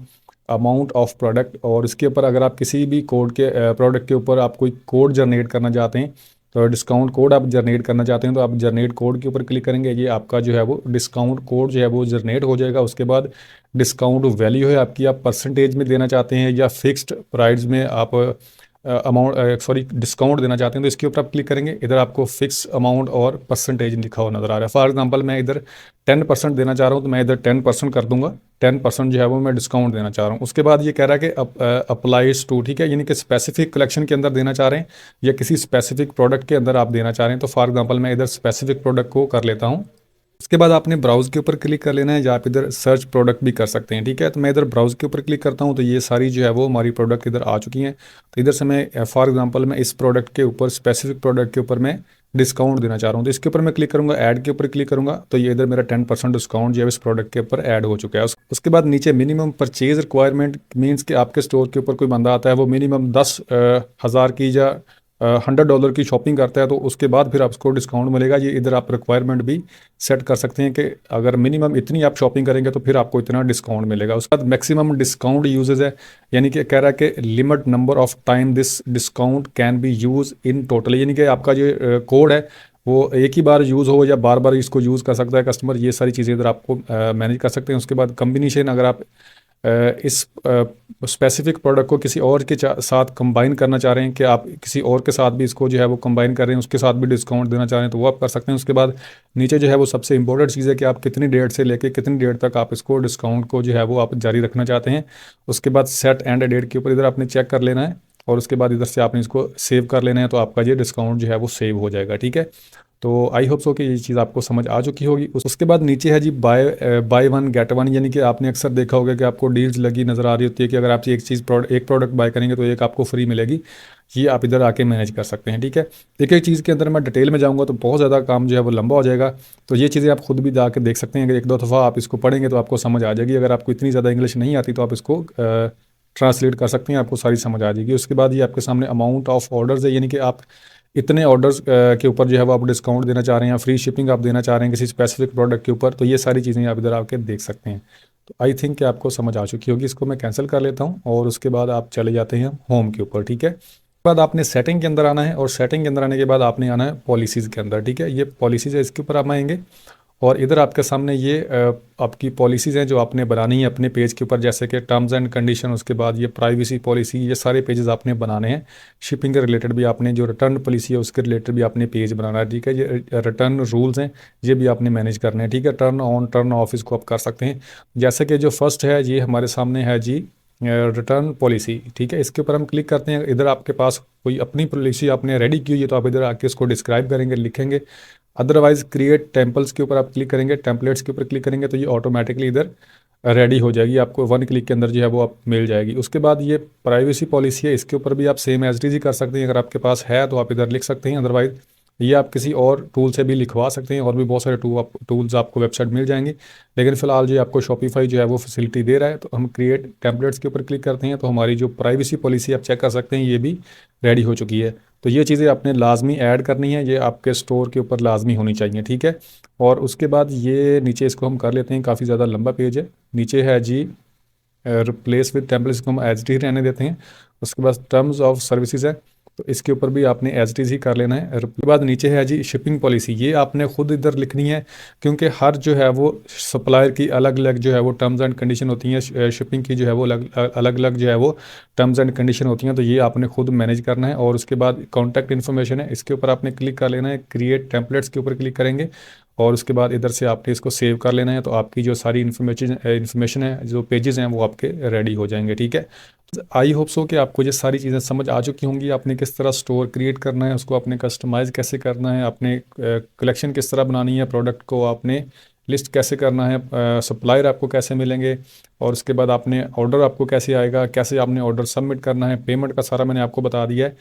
amount of product, और इसके ऊपर अगर आप किसी भी कोड के प्रोडक्ट के ऊपर आप कोई कोड जनरेट करना चाहते हैं तो डिस्काउंट कोड आप जनरेट करना चाहते हैं तो आप जनरेट कोड के ऊपर क्लिक करेंगे, ये आपका जो है वो डिस्काउंट कोड जो है वो जनरेट हो जाएगा। उसके बाद डिस्काउंट वैल्यू है आपकी, आप परसेंटेज में देना चाहते हैं या फिक्स्ड प्राइस में आप अमाउंट सॉरी डिस्काउंट देना चाहते हैं तो इसके ऊपर आप क्लिक करेंगे। इधर आपको फिक्स अमाउंट और परसेंटेज लिखा हुआ नजर आ रहा है। फॉर एग्जांपल मैं इधर 10% देना चाह रहा हूँ तो मैं इधर 10% कर दूंगा। 10% जो है वो मैं डिस्काउंट देना चाह रहा हूँ। उसके बाद ये कह रहा है कि अप्लाइज टू, ठीक है, यानी कि स्पेसिफिक कलेक्शन के अंदर देना चाह रहे हैं या किसी स्पेसिफिक प्रोडक्ट के अंदर आप देना चाह रहे हैं। तो फॉर एग्जाम्पल मैं इधर स्पेसिफिक प्रोडक्ट को कर लेता हूँ। उसके बाद आपने ब्राउज़ के ऊपर क्लिक कर लेना है, या आप इधर सर्च प्रोडक्ट भी कर सकते हैं, ठीक है। तो मैं इधर ब्राउज़ के ऊपर क्लिक करता हूँ तो ये सारी जो है वो हमारी प्रोडक्ट इधर आ चुकी हैं। तो इधर से मैं फॉर एग्जांपल मैं इस प्रोडक्ट के ऊपर स्पेसिफिक प्रोडक्ट के ऊपर मैं डिस्काउंट देना चाह रहा हूँ तो इसके ऊपर मैं क्लिक करूँगा, ऐड के ऊपर क्लिक करूँगा तो ये इधर मेरा 10% डिस्काउंट जो है इस प्रोडक्ट के ऊपर ऐड हो चुका है। उसके बाद नीचे मिनिमम परचेज रिक्वायरमेंट मीन्स कि आपके स्टोर के ऊपर कोई बंदा आता है वो मिनिमम 10,000 की या $100 की शॉपिंग करता है तो उसके बाद फिर आपको डिस्काउंट मिलेगा। ये इधर आप रिक्वायरमेंट भी सेट कर सकते हैं कि अगर मिनिमम इतनी आप शॉपिंग करेंगे तो फिर आपको इतना डिस्काउंट मिलेगा। उसके बाद मैक्सिमम डिस्काउंट यूजेज है, यानी कि कह रहा है कि limit number of time this discount can be use in total, यानी कि आपका जो कोड है वो एक ही बार यूज़ हो या बार बार इसको यूज़ कर सकता है कस्टमर, ये सारी चीज़ें इधर आपको मैनेज कर सकते हैं। उसके बाद कम्बिनेशन, अगर आप इस स्पेसिफिक प्रोडक्ट को किसी और के साथ कंबाइन करना चाह रहे हैं कि आप किसी और के साथ भी इसको जो है वो कंबाइन कर रहे हैं, उसके साथ भी डिस्काउंट देना चाह रहे हैं तो वो आप कर सकते हैं। उसके बाद नीचे जो है वो सबसे इंपॉर्टेंट चीज़ है कि आप कितनी डेट से लेके कितनी डेट तक आप इसको डिस्काउंट को जो है वो आप जारी रखना चाहते हैं। उसके बाद सेट एंड डेट के ऊपर इधर आपने चेक कर लेना है और उसके बाद इधर से आपने इसको सेव कर लेना है तो आपका ये डिस्काउंट जो है वो सेव हो जाएगा, ठीक है। तो आई होप सो कि ये चीज़ आपको समझ आ चुकी होगी। उसके बाद नीचे है जी बाय वन गेट वन, यानी कि आपने अक्सर देखा होगा कि आपको डील्स लगी नज़र आ रही होती है कि अगर आप एक प्रोडक्ट बाय करेंगे तो एक आपको फ्री मिलेगी। ये आप इधर आके मैनेज कर सकते हैं, ठीक है। एक एक चीज़ के अंदर मैं डिटेल में जाऊँगा तो बहुत ज़्यादा काम जो है वो लंबा हो जाएगा। तो ये चीज़ें आप खुद भी जाके देख सकते हैं कि एक दो दफ़ा आप इसको पढ़ेंगे तो आपको समझ आ जाएगी। अगर आपको इतनी ज़्यादा इंग्लिश नहीं आती तो आप इसको ट्रांसलेट कर सकते हैं, आपको सारी समझ आ जाएगी। उसके बाद ये आपके सामने अमाउंट ऑफ ऑर्डर्स है, यानी कि आप इतने ऑर्डर्स के ऊपर जो है वो आप डिस्काउंट देना चाह रहे हैं या फ्री शिपिंग आप देना चाह रहे हैं किसी स्पेसिफिक प्रोडक्ट के ऊपर, तो ये सारी चीज़ें आप इधर आके देख सकते हैं। तो आई थिंक कि आपको समझ आ चुकी होगी। इसको मैं कैंसिल कर लेता हूँ और उसके बाद आप चले जाते हैं होम के ऊपर, ठीक है। उसके बाद आपने सेटिंग के अंदर आना है और सेटिंग के अंदर आने के बाद आपने आना है पॉलिसीज़ के अंदर, ठीक है। ये पॉलिसीज़ है, इसके ऊपर आप आएंगे और इधर आपके सामने ये आपकी पॉलिसीज़ हैं जो आपने बनानी है अपने पेज के ऊपर, जैसे कि टर्म्स एंड कंडीशन, उसके बाद ये प्राइवेसी पॉलिसी, ये सारे पेजेस आपने बनाने हैं। शिपिंग के रिलेटेड भी आपने, जो रिटर्न पॉलिसी है उसके रिलेटेड भी आपने पेज बनाना है, ठीक है। ये रिटर्न रूल्स हैं, ये भी आपने मैनेज करने हैं, ठीक है। टर्न ऑन टर्न ऑफ इसको आप कर सकते हैं। जैसे कि जो फर्स्ट है ये हमारे सामने है जी रिटर्न पॉलिसी, ठीक है। इसके ऊपर हम क्लिक करते हैं। इधर आपके पास कोई अपनी पॉलिसी आपने रेडी की हुई है तो आप इधर आके इसको डिस्क्राइब करेंगे, लिखेंगे। अदरवाइज क्रिएट टेम्पल्स के ऊपर आप क्लिक करेंगे, टेम्पलेट्स के ऊपर क्लिक करेंगे तो ये ऑटोमेटिकली इधर रेडी हो जाएगी, आपको वन क्लिक के अंदर जो है वो आप मिल जाएगी। उसके बाद ये प्राइवेसी पॉलिसी है, इसके ऊपर भी आप सेम एज इट इज ही कर सकते हैं। अगर आपके पास है तो आप इधर लिख सकते हैं, अदरवाइज ये आप किसी और टूल से भी लिखवा सकते हैं, और भी बहुत सारे टूल्स आपको वेबसाइट मिल जाएंगे। लेकिन फिलहाल जो आपको शॉपिफाई जो है वो फैसिलिटी दे रहा है, तो हम क्रिएट टेम्पलेट्स के ऊपर क्लिक करते हैं, तो हमारी जो प्राइवेसी पॉलिसी आप चेक कर सकते हैं, ये भी रेडी हो चुकी है। तो ये चीज़ें आपने लाजमी ऐड करनी है, ये आपके स्टोर के ऊपर लाजमी होनी चाहिए, ठीक है। और उसके बाद ये नीचे इसको हम कर लेते हैं, काफ़ी ज़्यादा लंबा पेज है। नीचे है जी रिप्लेस विद टेम्पलेट्स को हम एज टी रहने देते हैं। उसके बाद टर्म्स ऑफ सर्विसेज है, तो इसके ऊपर भी आपने एज टी ही कर लेना है। उसके बाद नीचे है जी शिपिंग पॉलिसी, ये आपने खुद इधर लिखनी है, क्योंकि हर जो है वो सप्लायर की अलग अलग जो है वो टर्म्स एंड कंडीशन होती हैं, शिपिंग की जो है वो अलग अलग जो है वो टर्म्स एंड कंडीशन होती हैं, तो ये आपने खुद मैनेज करना है। और उसके बाद कॉन्टैक्ट इन्फॉर्मेशन है, इसके ऊपर आपने क्लिक कर लेना है, क्रिएट टेम्पलेट्स के ऊपर क्लिक करेंगे, और उसके बाद इधर से आपने इसको सेव कर लेना है। तो आपकी जो सारी इन्फॉर्मेशन है, जो पेजेस हैं, वो आपके रेडी हो जाएंगे, ठीक है। आई होप सो कि आपको ये सारी चीज़ें समझ आ चुकी होंगी। आपने किस तरह स्टोर क्रिएट करना है, उसको आपने कस्टमाइज़ कैसे करना है, आपने कलेक्शन किस तरह बनानी है, प्रोडक्ट को आपने लिस्ट कैसे करना है, सप्लायर आपको कैसे मिलेंगे, और उसके बाद आपने ऑर्डर आपको कैसे आएगा, कैसे आपने ऑर्डर सबमिट करना है, पेमेंट का सारा मैंने आपको बता दिया है।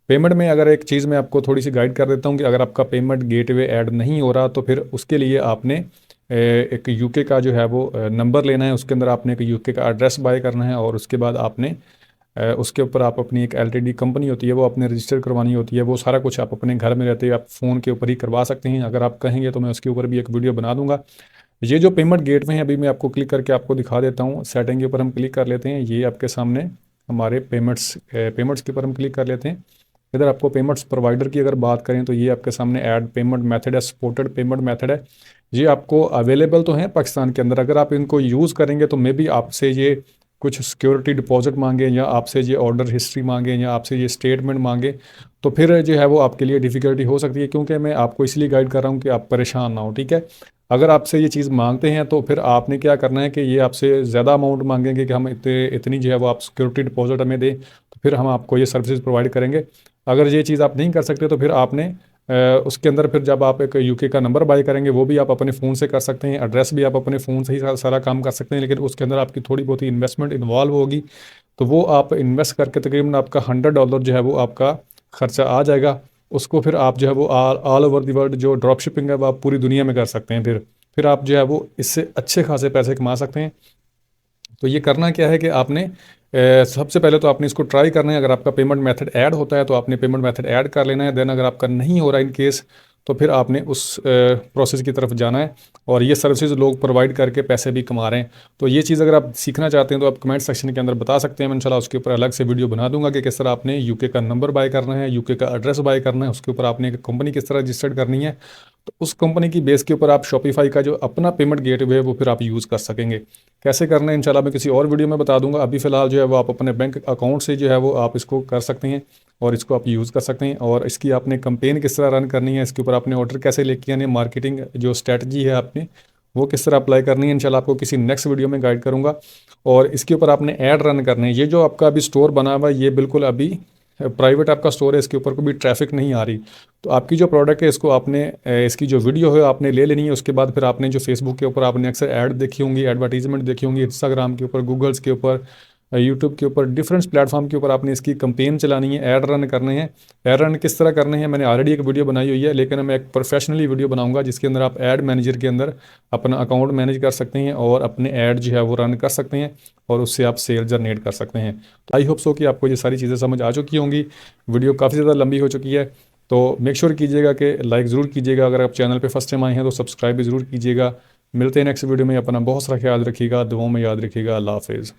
पेमेंट में अगर एक चीज़ मैं आपको थोड़ी सी गाइड कर देता हूँ कि अगर आपका पेमेंट गेटवे ऐड नहीं हो रहा, तो फिर उसके लिए आपने एक यूके का जो है वो नंबर लेना है, उसके अंदर आपने एक यूके का एड्रेस बाय करना है, और उसके बाद आपने उसके ऊपर आप अपनी एक एलटीडी कंपनी होती है वो आपने रजिस्टर करवानी होती है। वो सारा कुछ आप अपने घर में रहते हुए आप फ़ोन के ऊपर ही करवा सकते हैं। अगर आप कहेंगे तो मैं उसके ऊपर भी एक वीडियो बना दूंगा। ये जो पेमेंट गेट में है, अभी मैं आपको क्लिक करके आपको दिखा देता हूँ। सेटिंग के ऊपर हम क्लिक कर लेते हैं, ये आपके सामने हमारे पेमेंट्स के ऊपर हम क्लिक कर लेते हैं। इधर आपको पेमेंट्स प्रोवाइडर की अगर बात करें, तो ये आपके सामने ऐड पेमेंट मेथड है, सपोर्टेड पेमेंट मेथड है। ये आपको अवेलेबल तो है पाकिस्तान के अंदर, अगर आप इनको यूज़ करेंगे तो मे बी आपसे ये कुछ सिक्योरिटी डिपॉजिट मांगे, या आपसे ये ऑर्डर हिस्ट्री मांगे, या आपसे ये स्टेटमेंट मांगे, तो फिर जो है वो आपके लिए डिफ़िकल्टी हो सकती है। क्योंकि मैं आपको इसलिए गाइड कर रहा हूँ कि आप परेशान ना हो, ठीक है। अगर आपसे ये चीज़ मांगते हैं, तो फिर आपने क्या करना है कि ये आपसे ज़्यादा अमाउंट मांगेंगे कि हम इतनी जो है वो आप सिक्योरिटी डिपॉजिट हमें दें, तो फिर हम आपको ये सर्विसेज प्रोवाइड करेंगे। अगर ये चीज़ आप नहीं कर सकते, तो फिर आपने उसके अंदर फिर जब आप एक यूके का नंबर बाय करेंगे, वो भी आप अपने फ़ोन से कर सकते हैं, एड्रेस भी आप अपने फ़ोन से ही सारा काम कर सकते हैं, लेकिन उसके अंदर आपकी थोड़ी बहुत ही इन्वेस्टमेंट इन्वॉल्व होगी। तो वो आप इन्वेस्ट करके तकरीबन आपका $100 जो है वो आपका खर्चा आ जाएगा। उसको फिर आप जो है वो ऑल ओवर द वर्ल्ड जो ड्रॉप शिपिंग है वो आप पूरी दुनिया में कर सकते हैं। फिर आप जो है वो इससे अच्छे खासे पैसे कमा सकते हैं। तो ये करना क्या है कि आपने सबसे पहले तो आपने इसको ट्राई करना है। अगर आपका पेमेंट मेथड ऐड होता है, तो आपने पेमेंट मेथड ऐड कर लेना है। देन अगर आपका नहीं हो रहा इन केस, तो फिर आपने उस प्रोसेस की तरफ जाना है। और ये सर्विसेज लोग प्रोवाइड करके पैसे भी कमा रहे हैं। तो ये चीज़ अगर आप सीखना चाहते हैं, तो आप कमेंट सेक्शन के अंदर बता सकते हैं। मैं इंशाल्लाह उसके ऊपर अलग से वीडियो बना दूंगा कि किस तरह आपने यूके का नंबर बाय करना है, यूके का एड्रेस बाय करना है, उसके ऊपर आपने एक कंपनी किस तरह रजिस्टर्ड करनी है। तो उस कंपनी की बेस के ऊपर आप शॉपिफाई का जो अपना पेमेंट गेटवे है वो फिर आप यूज़ कर सकेंगे। कैसे करना है इंशाल्लाह मैं किसी और वीडियो में बता दूंगा। अभी फ़िलहाल जो है वो आप अपने बैंक अकाउंट से जो है वो आप इसको कर सकते हैं, और इसको आप यूज़ कर सकते हैं। और इसकी आपने कंपेन किस तरह रन करनी है, इसके ऊपर आपने ऑर्डर कैसे लेके आने, मार्केटिंग जो स्ट्रैटेजी है आपने वो किस तरह अप्लाई करनी है, इंशाल्लाह आपको किसी नेक्स्ट वीडियो में गाइड करूंगा। और इसके ऊपर आपने ऐड रन करने हैं। ये जो आपका अभी स्टोर बना हुआ है, ये बिल्कुल अभी प्राइवेट आपका स्टोर है, इसके ऊपर कोई भी ट्रैफिक नहीं आ रही। तो आपकी जो प्रोडक्ट है, इसको आपने इसकी जो वीडियो है आपने ले लेनी है। उसके बाद फिर आपने जो फेसबुक के ऊपर आपने अक्सर ऐड देखी होंगी, एडवर्टीजमेंट देखी होंगी, इंस्टाग्राम के ऊपर, गूगल्स के ऊपर, यूट्यूब के ऊपर, डिफरेंट प्लेटफॉर्म के ऊपर आपने इसकी कंपेन चलानी है, ऐड रन करने हैं। ऐड रन किस तरह करने हैं मैंने ऑलरेडी एक वीडियो बनाई हुई है, लेकिन मैं एक प्रोफेशनली वीडियो बनाऊंगा जिसके अंदर आप ऐड मैनेजर के अंदर अपना अकाउंट मैनेज कर सकते हैं, और अपने ऐड जो है वो रन कर सकते हैं, और उससे आप सेल जनरेट कर सकते हैं। तो आई होप सो कि आपको ये सारी चीज़ें समझ आ चुकी होंगी। वीडियो काफ़ी ज़्यादा लंबी हो चुकी है, तो मेक श्योर कीजिएगा कि लाइक ज़रूर कीजिएगा। अगर आप चैनल पे फर्स्ट टाइम आए हैं तो सब्सक्राइब भी ज़रूर कीजिएगा। मिलते हैं नेक्स्ट वीडियो में। अपना बहुत सारा ख्याल रखिएगा, दुआओं में याद रखिएगा। अल्लाह हाफिज़।